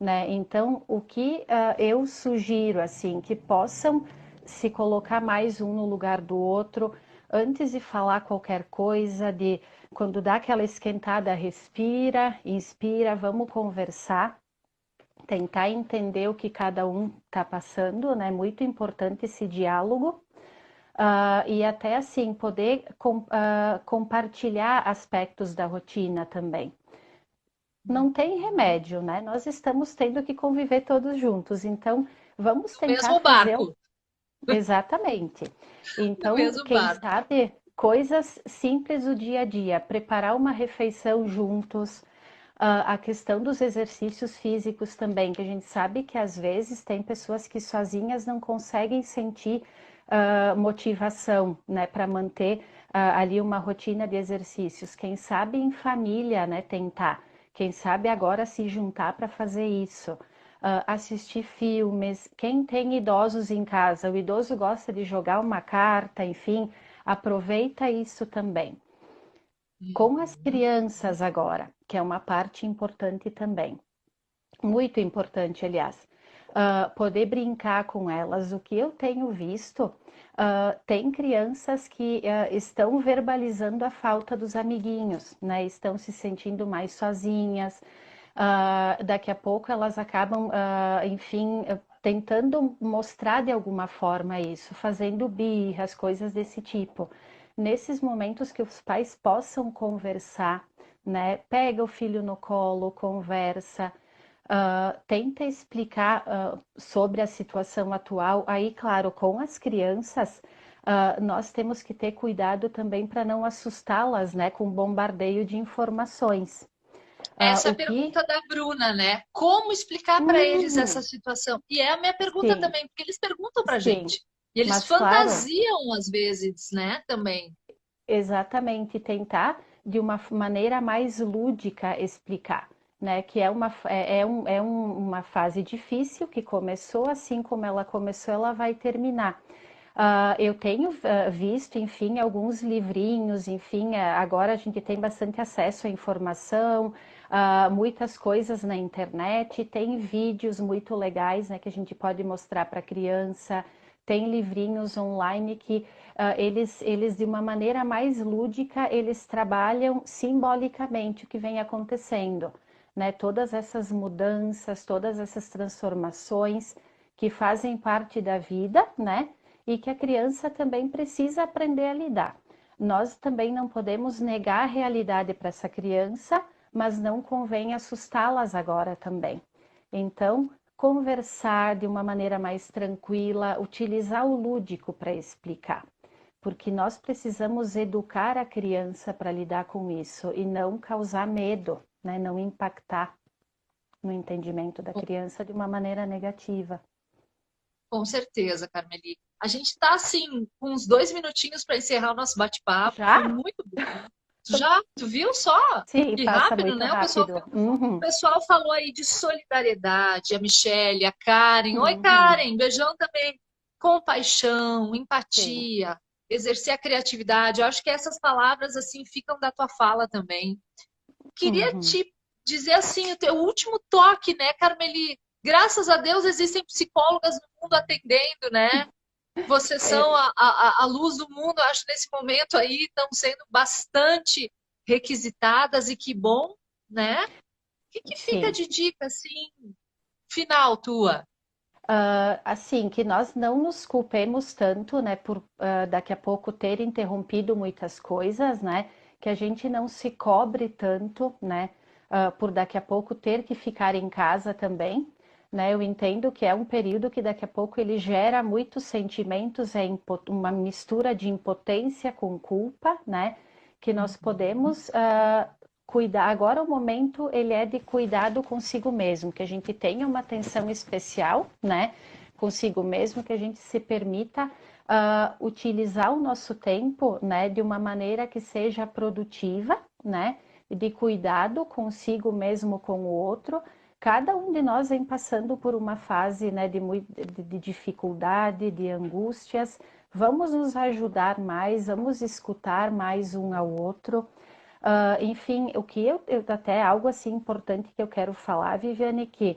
né? Então, o que eu sugiro, assim, que possam se colocar mais um no lugar do outro, antes de falar qualquer coisa, de quando dá aquela esquentada, respira, inspira, vamos conversar, tentar entender o que cada um está passando, né? Muito importante esse diálogo. E até assim poder compartilhar aspectos da rotina também. Não tem remédio, né? Nós estamos tendo que conviver todos juntos, então vamos No tentar mesmo fazer barco. exatamente. No Então, mesmo quem barco. sabe coisas simples do dia a dia, preparar uma refeição juntos, a questão dos exercícios físicos também, que a gente sabe que às vezes tem pessoas que sozinhas não conseguem sentir motivação, né, para manter ali uma rotina de exercícios. Quem sabe em família, né, tentar. Quem sabe agora se juntar para fazer isso. Assistir filmes. Quem tem idosos em casa, o idoso gosta de jogar uma carta, enfim, aproveita isso também. Com as crianças agora, que é uma parte importante também, muito importante, aliás, poder brincar com elas. O que eu tenho visto, tem crianças que estão verbalizando a falta dos amiguinhos, né? Estão se sentindo mais sozinhas. Daqui a pouco elas acabam, enfim, tentando mostrar de alguma forma isso, fazendo birras, coisas desse tipo. Nesses momentos que os pais possam conversar, né? Pega o filho no colo, conversa, tenta explicar sobre a situação atual. Aí, claro, com as crianças, nós temos que ter cuidado também para não assustá-las, né, com bombardeio de informações. Essa é a O que... pergunta da Bruna, né? Como explicar para eles essa situação? E é a minha pergunta Sim, também, porque eles perguntam para a sim, gente. E eles mas claro, fantasiam às vezes, né? Também. exatamente, tentar de uma maneira mais lúdica explicar, né? Que uma fase difícil que começou, assim como ela começou, ela vai terminar. Eu tenho visto, enfim, alguns livrinhos, enfim, agora a gente tem bastante acesso à informação, muitas coisas na internet, tem vídeos muito legais, né, que a gente pode mostrar para a criança, tem livrinhos online que eles, de uma maneira mais lúdica, eles trabalham simbolicamente o que vem acontecendo, né? Todas essas mudanças, todas essas transformações que fazem parte da vida, né? E que a criança também precisa aprender a lidar. Nós também não podemos negar a realidade para essa criança, mas não convém assustá-las agora também. Então, conversar de uma maneira mais tranquila, utilizar o lúdico para explicar, porque nós precisamos educar a criança para lidar com isso e não causar medo, né? Não impactar no entendimento da criança de uma maneira negativa. Com certeza, Carmeli. A gente está assim, com uns 2 minutinhos para encerrar o nosso bate-papo. Foi Já? muito bom. Já, tu viu só? Sim, Que passa rápido, muito né? rápido. O pessoal falou aí de solidariedade, a Michelle, a Karen. Oi, Uhum. Karen, beijão também. Compaixão, Sim. empatia, exercer a criatividade. Eu acho que essas palavras assim ficam da tua fala também. Queria Uhum. te dizer assim, o teu último toque, né, Carmeli? Graças a Deus existem psicólogas no mundo atendendo, né? Vocês são É, a luz do mundo, acho, nesse momento aí, estão sendo bastante requisitadas e que bom, né? O que fica sim. de dica, assim, final tua? Assim, que nós não nos culpemos tanto, né, por daqui a pouco ter interrompido muitas coisas, né, que a gente não se cobre tanto, né, por daqui a pouco ter que ficar em casa também, né, eu entendo que é um período que daqui a pouco ele gera muitos sentimentos, uma mistura de impotência com culpa, né, que nós podemos cuidar. Agora o momento ele é de cuidado consigo mesmo, que a gente tenha uma atenção especial, né, consigo mesmo, que a gente se permita utilizar o nosso tempo, né, de uma maneira que seja produtiva, né, de cuidado consigo mesmo com o outro. Cada um de nós vem passando por uma fase, né, de dificuldade, de angústias. Vamos nos ajudar mais, vamos escutar mais um ao outro. Enfim, o que eu até algo assim importante que eu quero falar, Viviane, que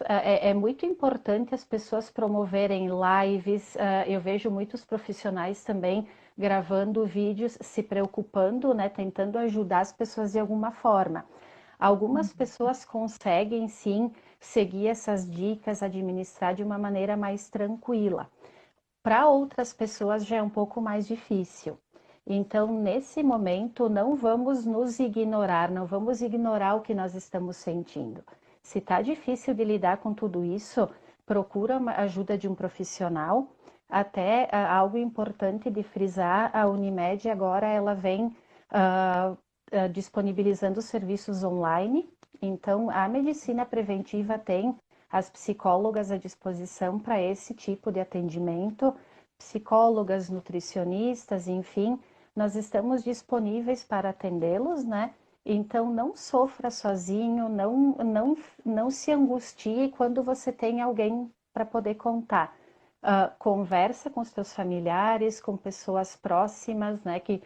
é muito importante as pessoas promoverem lives. Eu vejo muitos profissionais também gravando vídeos, se preocupando, né, tentando ajudar as pessoas de alguma forma. Algumas pessoas conseguem sim seguir essas dicas, administrar de uma maneira mais tranquila. Para outras pessoas já é um pouco mais difícil. Então, nesse momento, não vamos nos ignorar, não vamos ignorar o que nós estamos sentindo. Se está difícil de lidar com tudo isso, procura a ajuda de um profissional. Até algo importante de frisar, a Unimed agora ela vem disponibilizando serviços online. Então, a medicina preventiva tem as psicólogas à disposição para esse tipo de atendimento, psicólogas, nutricionistas, enfim, nós estamos disponíveis para atendê-los, né? Então, não sofra sozinho, não se angustie quando você tem alguém para poder contar. Conversa com os teus familiares, com pessoas próximas, né, que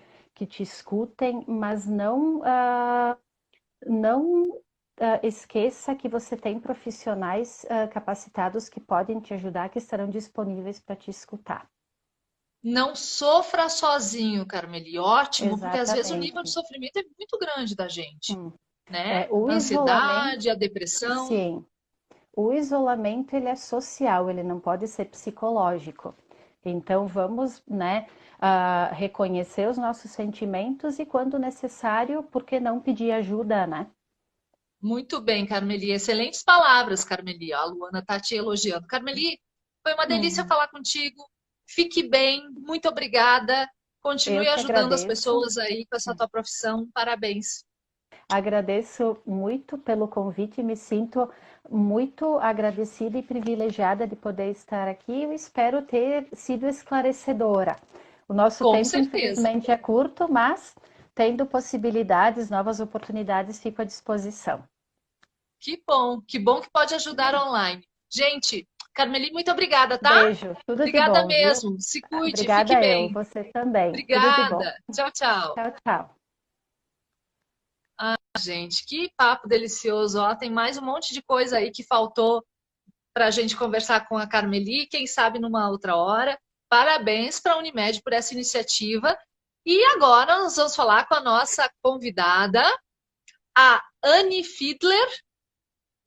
te escutem, mas não esqueça que você tem profissionais capacitados que podem te ajudar, que estarão disponíveis para te escutar. Não sofra sozinho, Carmeli. Ótimo, porque às vezes o Exatamente. nível de sofrimento é muito grande da gente, né? O A ansiedade, isolamento, a depressão. sim. O isolamento, ele é social, ele não pode ser psicológico. Então, vamos, né, reconhecer os nossos sentimentos e, quando necessário, por que não pedir ajuda, né? Muito bem, Carmeli. Excelentes palavras, Carmeli. A Luana está te elogiando. Carmeli, foi uma delícia falar contigo. Fique bem, muito obrigada. Continue Eu que ajudando as agradeço. pessoas aí com essa tua profissão. Parabéns. Agradeço muito pelo convite, me sinto muito agradecida e privilegiada de poder estar aqui. Eu espero ter sido esclarecedora. O nosso Com tempo, certeza. infelizmente, é curto, mas tendo possibilidades, novas oportunidades, fico à disposição. Que bom que pode ajudar online. Gente, Carmeli, muito obrigada, tá? Beijo, tudo de Obrigada bom, mesmo. viu? Se cuide, Obrigada fique bem. você também. Tudo de bom. Obrigada. Tchau, tchau. Tchau, tchau. Gente, que papo delicioso. Ó, tem mais um monte de coisa aí que faltou para a gente conversar com a Carmeli, quem sabe numa outra hora. Parabéns para a Unimed por essa iniciativa. E agora nós vamos falar com a nossa convidada, a Anne Fiedler,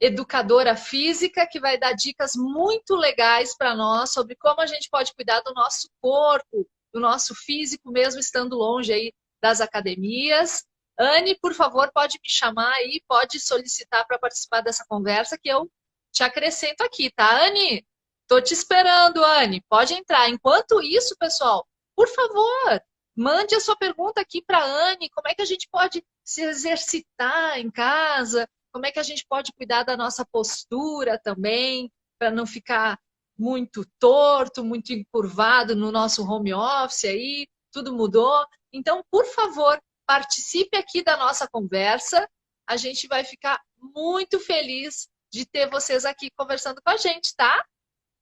educadora física, que vai dar dicas muito legais para nós sobre como a gente pode cuidar do nosso corpo, do nosso físico, mesmo estando longe aí das academias. Anne, por favor, pode me chamar aí, pode solicitar para participar dessa conversa, que eu te acrescento aqui, tá, Anne? Tô te esperando, Anne. Pode entrar. Enquanto isso, pessoal, por favor, mande a sua pergunta aqui para a Anne. Como é que a gente pode se exercitar em casa? Como é que a gente pode cuidar da nossa postura também, para não ficar muito torto, muito encurvado no nosso home office aí? Tudo mudou. Então, por favor, participe aqui da nossa conversa. A gente vai ficar muito feliz de ter vocês aqui conversando com a gente, tá?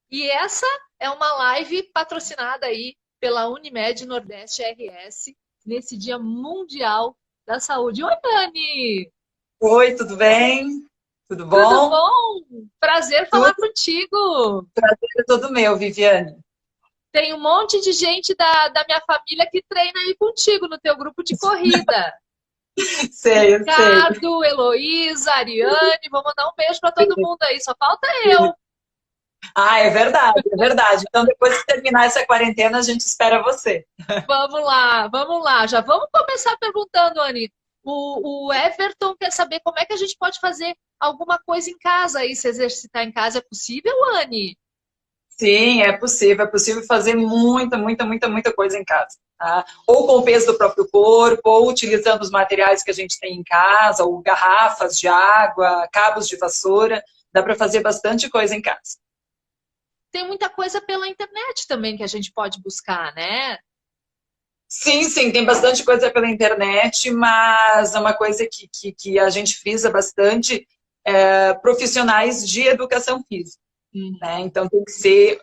E essa é uma live patrocinada aí pela Unimed Nordeste RS, nesse Dia Mundial da Saúde. Oi, Dani! Oi, tudo bem? Tudo bom? Tudo bom? Prazer falar contigo. Prazer é todo meu, Viviane. Tem um monte de gente da minha família que treina aí contigo no teu grupo de corrida. Sei. Ricardo, Heloísa, Ariane, vou mandar um beijo para todo mundo aí, só falta eu. Ah, é verdade, é verdade. Então, depois que terminar essa quarentena, a gente espera você. Vamos lá. Já vamos começar perguntando, Anne. O Everton quer saber como é que a gente pode fazer alguma coisa em casa aí, se exercitar em casa. É possível, Anne? Sim, é possível fazer muita coisa em casa. Tá? Ou com o peso do próprio corpo, ou utilizando os materiais que a gente tem em casa, ou garrafas de água, cabos de vassoura. Dá para fazer bastante coisa em casa. Tem muita coisa pela internet também que a gente pode buscar, né? Sim, tem bastante coisa pela internet, mas é uma coisa que a gente frisa bastante, profissionais de educação física. Né? Então, tem que ser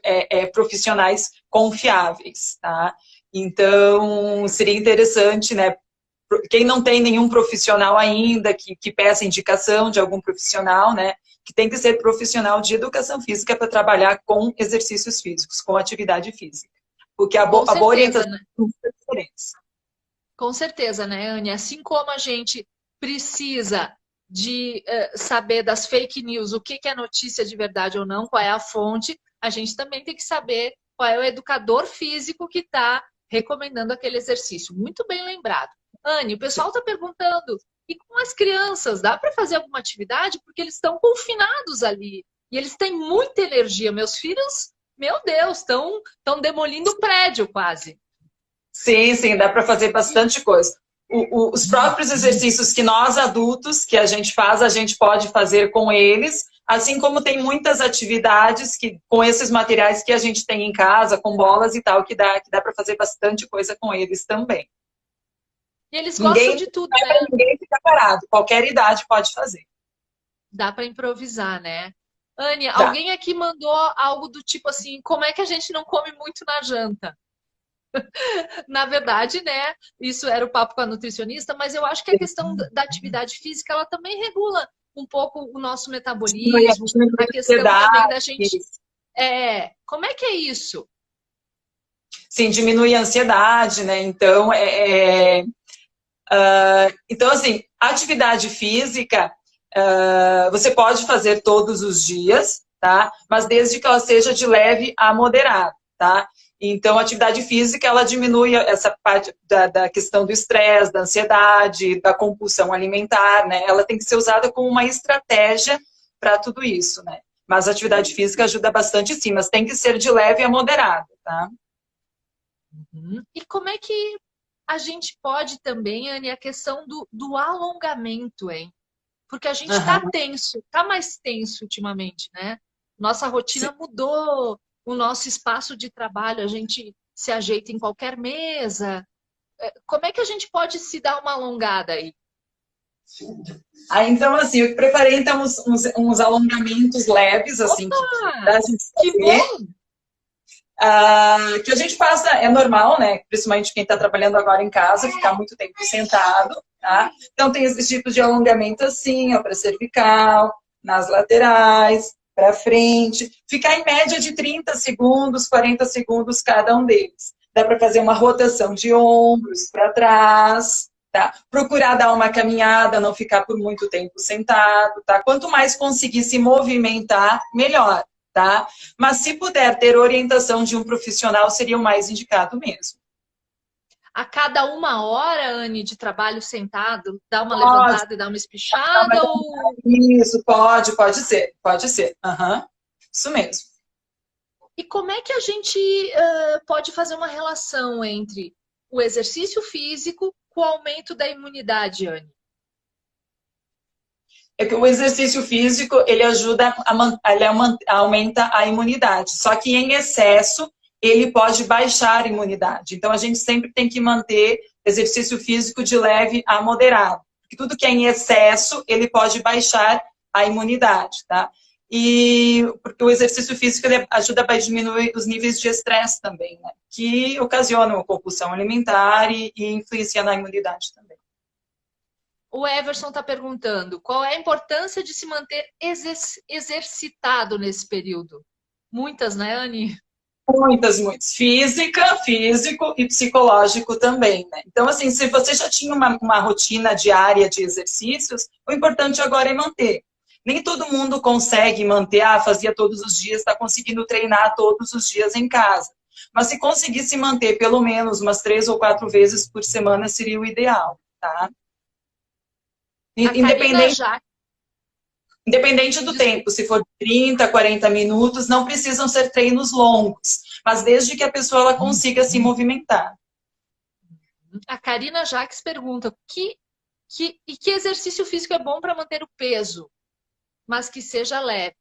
profissionais confiáveis, tá? Então, seria interessante, né? Quem não tem nenhum profissional ainda, que peça indicação de algum profissional, né? Que tem que ser profissional de educação física para trabalhar com exercícios físicos, com atividade física. Porque a boa orientação é diferente. Com certeza, né, Anne? Assim como a gente precisa de saber das fake news, o que é notícia de verdade ou não, qual é a fonte, a gente também tem que saber qual é o educador físico que está recomendando aquele exercício. Muito bem lembrado. Anne, o pessoal está perguntando, e com as crianças, dá para fazer alguma atividade? Porque eles estão confinados ali, e eles têm muita energia. Meus filhos, meu Deus, estão demolindo o prédio quase. Sim, dá para fazer bastante coisa. Os próprios exercícios que nós adultos, que a gente faz, a gente pode fazer com eles. Assim como tem muitas atividades que, com esses materiais que a gente tem em casa, com bolas e tal, que dá para fazer bastante coisa com eles também. E eles gostam de tudo, né? Ninguém fica parado, qualquer idade pode fazer. Dá para improvisar, né? Anne, Dá. alguém aqui mandou algo do tipo assim, como é que a gente não come muito na janta? Na verdade, né? Isso era o papo com a nutricionista, mas eu acho que a questão da atividade física, ela também regula um pouco o nosso metabolismo, a questão também da gente... como é que é isso? Sim, diminui a ansiedade, né? Então, então, assim, atividade física você pode fazer todos os dias, tá? Mas desde que ela seja de leve a moderada, tá? Então, a atividade física, ela diminui essa parte da questão do estresse, da ansiedade, da compulsão alimentar, né? Ela tem que ser usada como uma estratégia para tudo isso, né? Mas a atividade física ajuda bastante, sim, mas tem que ser de leve a moderada, tá? E como é que a gente pode também, Anne, a questão do alongamento, hein? Porque a gente tá tenso, tá mais tenso ultimamente, né? Nossa rotina mudou, o nosso espaço de trabalho, a gente se ajeita em qualquer mesa. Como é que a gente pode se dar uma alongada aí? Então, assim, eu preparei então uns alongamentos leves, assim, pra gente fazer. Que bom! Que a gente passa, é normal, né? Principalmente quem está trabalhando agora em casa, ficar muito tempo sentado, tá? Então tem esse tipo de alongamento assim, ó, para cervical, nas laterais, para frente. Ficar em média de 30 segundos, 40 segundos cada um deles. Dá para fazer uma rotação de ombros para trás, tá? Procurar dar uma caminhada, não ficar por muito tempo sentado, tá? Quanto mais conseguir se movimentar, melhor. Tá? Mas se puder ter orientação de um profissional, seria o mais indicado mesmo. A cada 1 hora, Anne, de trabalho sentado, dá uma levantada e dá uma espichada? Isso, pode ser. Isso mesmo. E como é que a gente pode fazer uma relação entre o exercício físico com o aumento da imunidade, Anne? É que o exercício físico, ele ajuda aumenta a imunidade. Só que em excesso, ele pode baixar a imunidade. Então, a gente sempre tem que manter exercício físico de leve a moderado. Porque tudo que é em excesso, ele pode baixar a imunidade, tá? E porque o exercício físico ele ajuda a diminuir os níveis de estresse também, né? Que ocasionam a compulsão alimentar e influenciam na imunidade também. O Everson está perguntando qual é a importância de se manter exercitado nesse período? Muitas, né, Anne? Muitas. Físico e psicológico também, né? Então, assim, se você já tinha uma rotina diária de exercícios, o importante agora é manter. Nem todo mundo consegue manter, fazia todos os dias, está conseguindo treinar todos os dias em casa. Mas se conseguisse manter pelo menos umas 3 ou 4 vezes por semana, seria o ideal, tá? Independente do tempo, se for 30, 40 minutos, não precisam ser treinos longos, mas desde que a pessoa ela consiga se movimentar. A Karina Jaques pergunta que exercício físico é bom para manter o peso, mas que seja leve.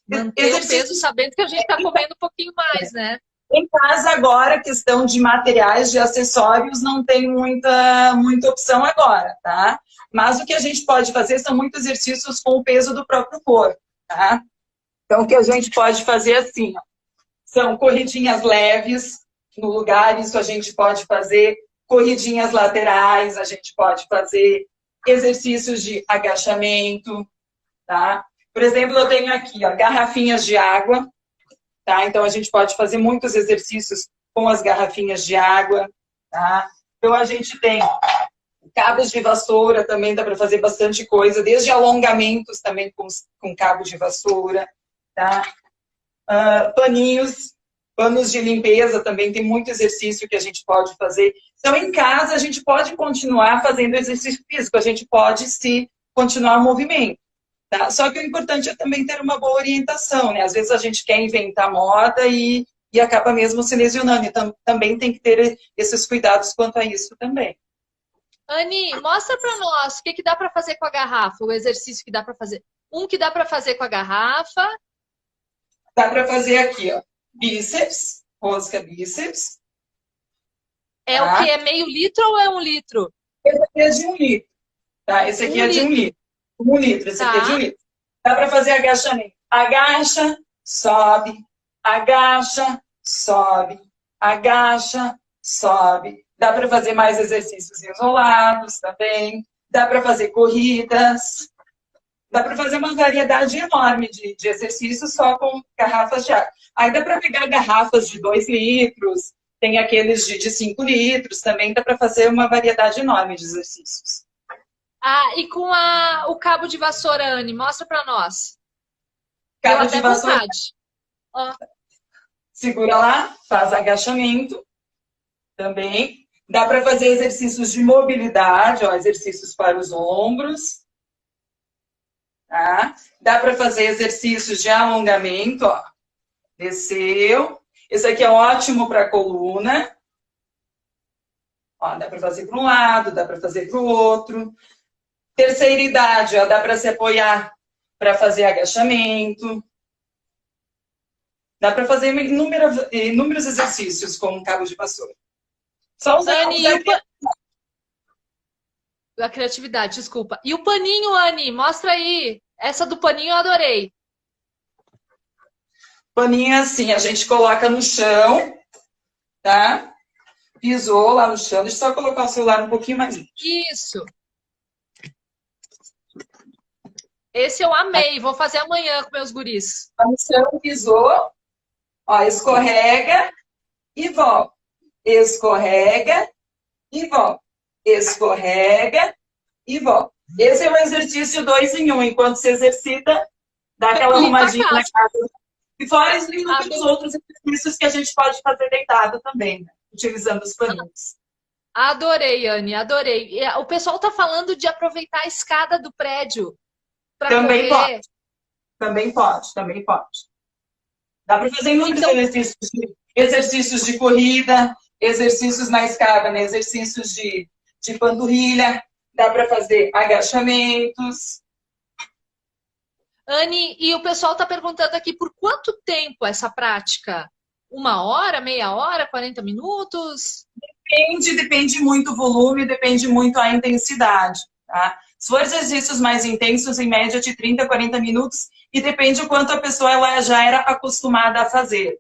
Manter o peso sabendo que a gente está comendo um pouquinho mais, né? Em casa agora, questão de materiais, de acessórios, não tem muita opção agora, tá? Mas o que a gente pode fazer são muitos exercícios com o peso do próprio corpo, tá? Então, o que a gente pode fazer assim, ó, são corridinhas leves no lugar, isso a gente pode fazer, corridinhas laterais, a gente pode fazer exercícios de agachamento, tá? Por exemplo, eu tenho aqui, ó, garrafinhas de água, tá? Então, a gente pode fazer muitos exercícios com as garrafinhas de água, tá? Então, a gente tem cabos de vassoura, também dá para fazer bastante coisa, desde alongamentos também com cabo de vassoura, tá? Panos de limpeza também, tem muito exercício que a gente pode fazer. Então, em casa, a gente pode continuar fazendo exercício físico, a gente pode continuar o movimento. Tá? Só que o importante é também ter uma boa orientação, né? Às vezes a gente quer inventar moda e acaba mesmo se lesionando. Então, também tem que ter esses cuidados quanto a isso também. Anne, mostra para nós o que dá para fazer com a garrafa, o exercício que dá para fazer. Um que dá para fazer com a garrafa. Dá para fazer aqui, ó, bíceps, rosca bíceps. É Tá? o que? É meio litro ou é 1 litro? Esse aqui é de 1 litro, tá? Esse aqui é de 1 litro. 1 litro, esse aqui é de 1 litro. Dá para fazer agachamento. Agacha, sobe, agacha, sobe, agacha, sobe. Dá para fazer mais exercícios isolados também. Dá para fazer corridas. Dá para fazer uma variedade enorme de exercícios só com garrafas de água. Aí dá para pegar garrafas de 2 litros, tem aqueles de 5 litros também, dá para fazer uma variedade enorme de exercícios. Ah, e com o cabo de vassoura, Anne, mostra para nós. Cabo de vassoura. Ó. Segura lá, faz agachamento também. Dá para fazer exercícios de mobilidade, ó, exercícios para os ombros. Tá? Dá para fazer exercícios de alongamento, ó. Desceu. Esse aqui é ótimo para a coluna. Ó, dá para fazer para um lado, dá para fazer para o outro. Terceira idade, ó, dá para se apoiar para fazer agachamento. Dá para fazer inúmeros exercícios com um cabo de vassoura. Só usar a criatividade, desculpa. E o paninho, Anne, mostra aí. Essa do paninho eu adorei. Paninho assim, a gente coloca no chão, tá? Pisou lá no chão. Deixa eu só colocar o celular um pouquinho mais. Isso. Esse eu amei. Vou fazer amanhã com meus guris. Tá no chão, pisou. Ó, escorrega e volta. Escorrega e volta. Escorrega e volta. Esse é o exercício 2 em 1. Enquanto se exercita, dá aquela arrumadinha na casa. E fora os outros exercícios que a gente pode fazer deitado também, né? Utilizando os paninhos. Adorei, Anne, adorei. O pessoal tá falando de aproveitar a escada do prédio para Também correr. pode. Também pode, também pode. Dá para fazer muitos exercícios de corrida, exercícios na escada, né? Exercícios de panturrilha, dá para fazer agachamentos. Anne, e o pessoal está perguntando aqui por quanto tempo essa prática? 1 hora, meia hora, 40 minutos? Depende muito o volume, depende muito a intensidade, tá? Se for exercícios mais intensos, em média de 30 a 40 minutos, e depende o quanto a pessoa ela já era acostumada a fazer,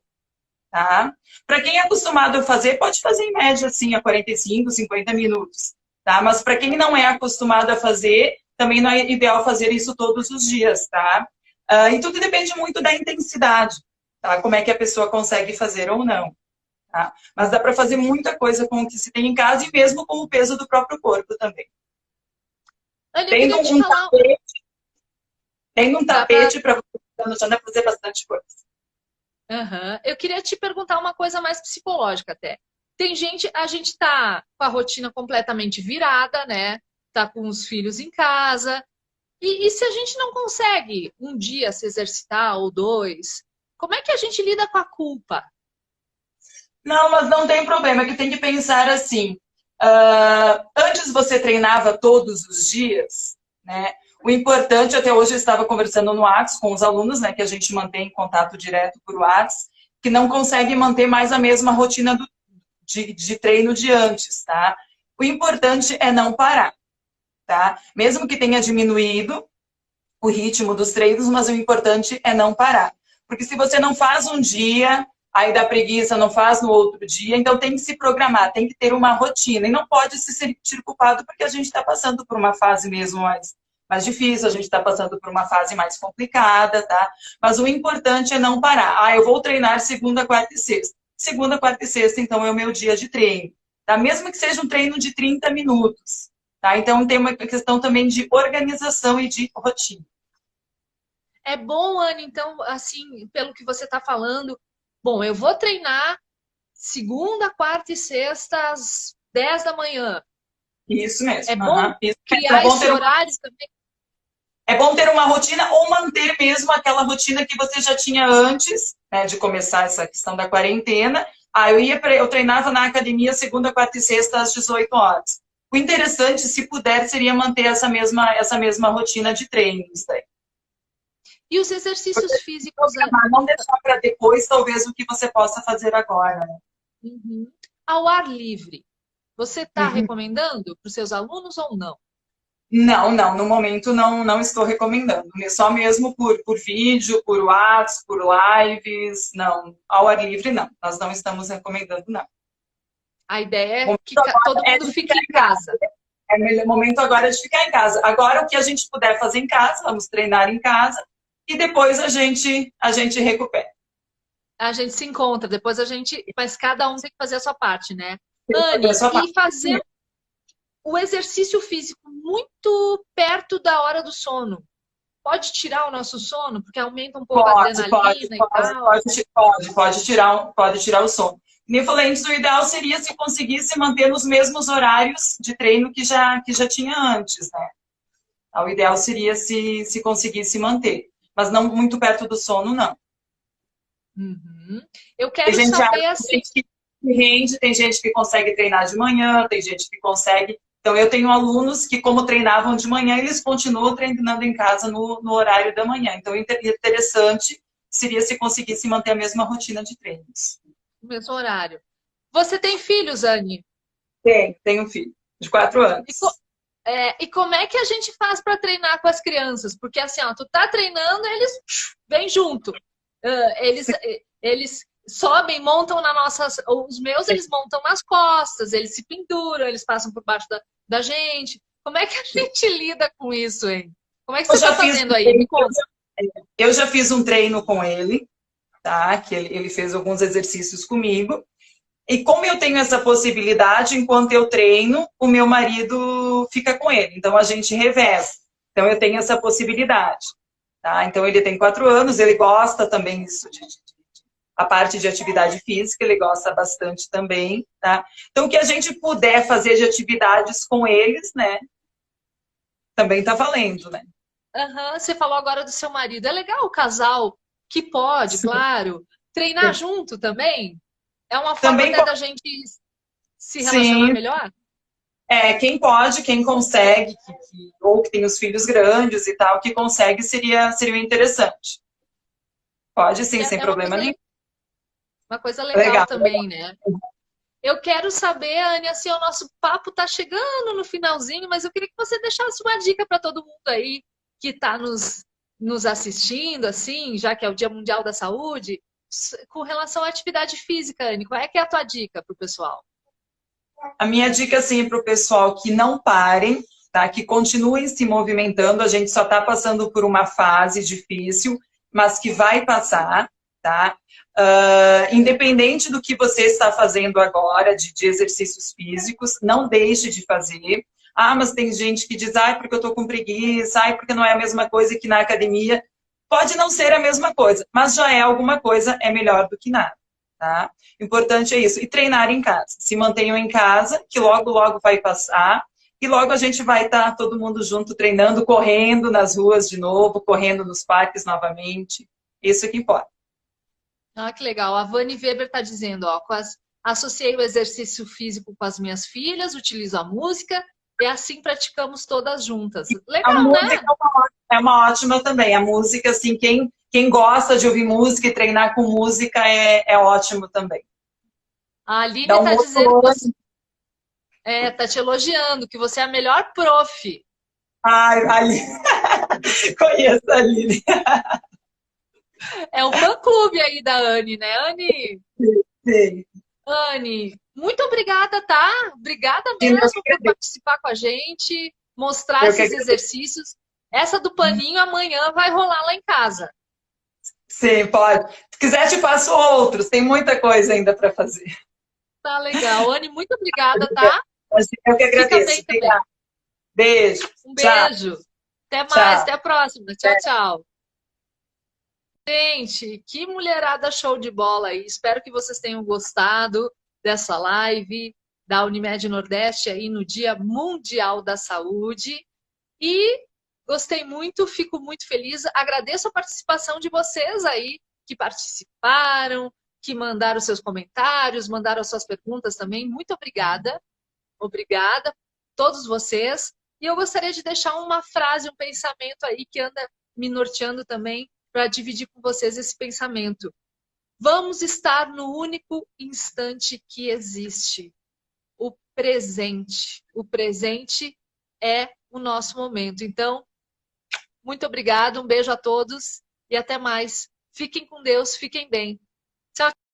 tá? Para quem é acostumado a fazer, pode fazer em média assim, a 45, 50 minutos, tá? Mas para quem não é acostumado a fazer, também não é ideal fazer isso todos os dias, tá? E tudo depende muito da intensidade, tá? Como é que a pessoa consegue fazer ou não, tá? Mas dá para fazer muita coisa com o que se tem em casa e mesmo com o peso do próprio corpo também. Anne, eu queria te falar... Tem um tapete para você fazer bastante coisa. Uhum. Eu queria te perguntar uma coisa mais psicológica até. Tem gente, a gente tá com a rotina completamente virada, né? Tá com os filhos em casa. E se a gente não consegue um dia se exercitar ou 2, como é que a gente lida com a culpa? Não, mas não tem problema, que tem que pensar assim. Antes você treinava todos os dias, né? O importante, até hoje eu estava conversando no WhatsApp com os alunos, né, que a gente mantém contato direto por WhatsApp, que não conseguem manter mais a mesma rotina de treino de antes, tá? O importante é não parar, tá? Mesmo que tenha diminuído o ritmo dos treinos, mas o importante é não parar. Porque se você não faz um dia, aí dá preguiça, não faz no outro dia, então tem que se programar, tem que ter uma rotina. E não pode se sentir culpado porque a gente está passando por uma fase mesmo mais difícil, a gente está passando por uma fase mais complicada, tá? Mas o importante é não parar. Eu vou treinar segunda, quarta e sexta. Segunda, quarta e sexta, então, é o meu dia de treino, tá? Mesmo que seja um treino de 30 minutos, tá? Então, tem uma questão também de organização e de rotina. É bom, Anne, então, assim, pelo que você está falando, bom, eu vou treinar segunda, quarta e sexta às 10 da manhã. Isso mesmo. É bom criar esse horário também. É bom ter uma rotina ou manter mesmo aquela rotina que você já tinha antes, né, de começar essa questão da quarentena. Eu treinava na academia segunda, quarta e sexta às 18 horas. O interessante, se puder, seria manter essa mesma rotina de treinos. Né? E os exercícios físicos, programar, não deixar para depois, talvez, o que você possa fazer agora. Né? uhum, ao ar livre, você está Uhum. recomendando para os seus alunos ou não? Não, no momento não estou recomendando. Só mesmo por vídeo, por WhatsApp, por lives, não. Ao ar livre, não. Nós não estamos recomendando, não. A ideia é O que momento todo agora é mundo de fique ficar em casa. O momento agora é de ficar em casa. Agora, o que a gente puder fazer em casa, vamos treinar em casa e depois a gente recupera. A gente se encontra, depois a gente. Mas cada um tem que fazer a sua parte, né? Tem que fazer a Anne, sua e parte. fazer o exercício físico muito perto da hora do sono. Pode tirar o nosso sono, porque aumenta um pouco a adrenalina e tal. Pode tirar o sono. Como eu falei antes, o ideal seria se conseguisse manter nos mesmos horários de treino que já tinha antes, né? O ideal seria se conseguisse manter. Mas não muito perto do sono, não. Uhum. Eu Tem quero gente, saber assim. tem gente que rende, tem gente que consegue treinar de manhã, tem gente que consegue. Então, eu tenho alunos que, como treinavam de manhã, eles continuam treinando em casa no horário da manhã. Então, interessante seria se conseguisse manter a mesma rotina de treinos. No mesmo horário. Você tem filhos, Anne? Tenho um filho de 4 anos. E como é que a gente faz para treinar com as crianças? Porque assim, ó, tu tá treinando, eles vêm junto. Eles sobem, montam na nossas. Os meus, eles montam nas costas, eles se penduram, eles passam por baixo da gente. Como é que a gente lida com isso, hein? Como é que você está fazendo aí? Me conta. Eu já fiz um treino com ele, tá? Que ele fez alguns exercícios comigo. E como eu tenho essa possibilidade, enquanto eu treino, o meu marido fica com ele. Então, a gente reveza. Então, eu tenho essa possibilidade. Tá? Então, ele tem 4 anos, ele gosta também disso, a parte de atividade física, ele gosta bastante também. Tá? Então, o que a gente puder fazer de atividades com eles, né? Também tá valendo, né? Uhum, você falou agora do seu marido. É legal o casal que pode, Sim. Claro, treinar junto também. É uma forma Também até da gente se relacionar Sim. melhor? Quem pode, quem consegue, ou que tem os filhos grandes e tal, que consegue, seria interessante. Pode sim, sem problema nenhum. Uma coisa legal também, né? Eu quero saber, Anne, assim, o nosso papo tá chegando no finalzinho, mas eu queria que você deixasse uma dica para todo mundo aí que está nos assistindo, assim, já que é o Dia Mundial da Saúde, com relação à atividade física, Anne. Qual é que é a tua dica para o pessoal? A minha dica, assim, para o pessoal que não parem, tá? Que continuem se movimentando. A gente só está passando por uma fase difícil, mas que vai passar, tá? Independente do que você está fazendo agora, de exercícios físicos, não deixe de fazer. Mas tem gente que diz, porque eu estou com preguiça, porque não é a mesma coisa que na academia. Pode não ser a mesma coisa, mas já é alguma coisa, é melhor do que nada. Tá? Importante é isso. E treinar em casa. Se mantenham em casa, que logo, logo vai passar. E logo a gente vai estar todo mundo junto treinando, correndo nas ruas de novo, correndo nos parques novamente. Isso que importa. Que legal. A Vani Weber está dizendo, ó, associei o exercício físico com as minhas filhas, utilizo a música e assim praticamos todas juntas. Legal, a música, né? É uma ótima também. A música, assim, quem gosta de ouvir música e treinar com música é ótimo também. A Aline está dizendo que você... tá te elogiando, que você é a melhor prof. Aline. Conheço a Aline. É o fã-clube aí da Anne, né, Anne? Sim. Anne, muito obrigada, tá? Obrigada mesmo por participar com a gente, mostrar esses exercícios. Essa do paninho amanhã vai rolar lá em casa. Sim, pode. Se quiser, te passo outros. Tem muita coisa ainda para fazer. Tá legal. Anne, muito obrigada, tá? Eu que agradeço. Fica bem também. Beijo. Um beijo. Tchau. Até mais. Tchau. Até a próxima. Tchau, tchau. Gente, que mulherada show de bola aí. Espero que vocês tenham gostado dessa live da Unimed Nordeste aí no Dia Mundial da Saúde. E gostei muito, fico muito feliz. Agradeço a participação de vocês aí que participaram, que mandaram seus comentários, mandaram suas perguntas também. Muito obrigada. Obrigada, todos vocês. E eu gostaria de deixar uma frase, um pensamento aí que anda me norteando também para dividir com vocês esse pensamento. Vamos estar no único instante que existe, o presente. O presente é o nosso momento. Então, muito obrigada, um beijo a todos e até mais. Fiquem com Deus, fiquem bem. Tchau.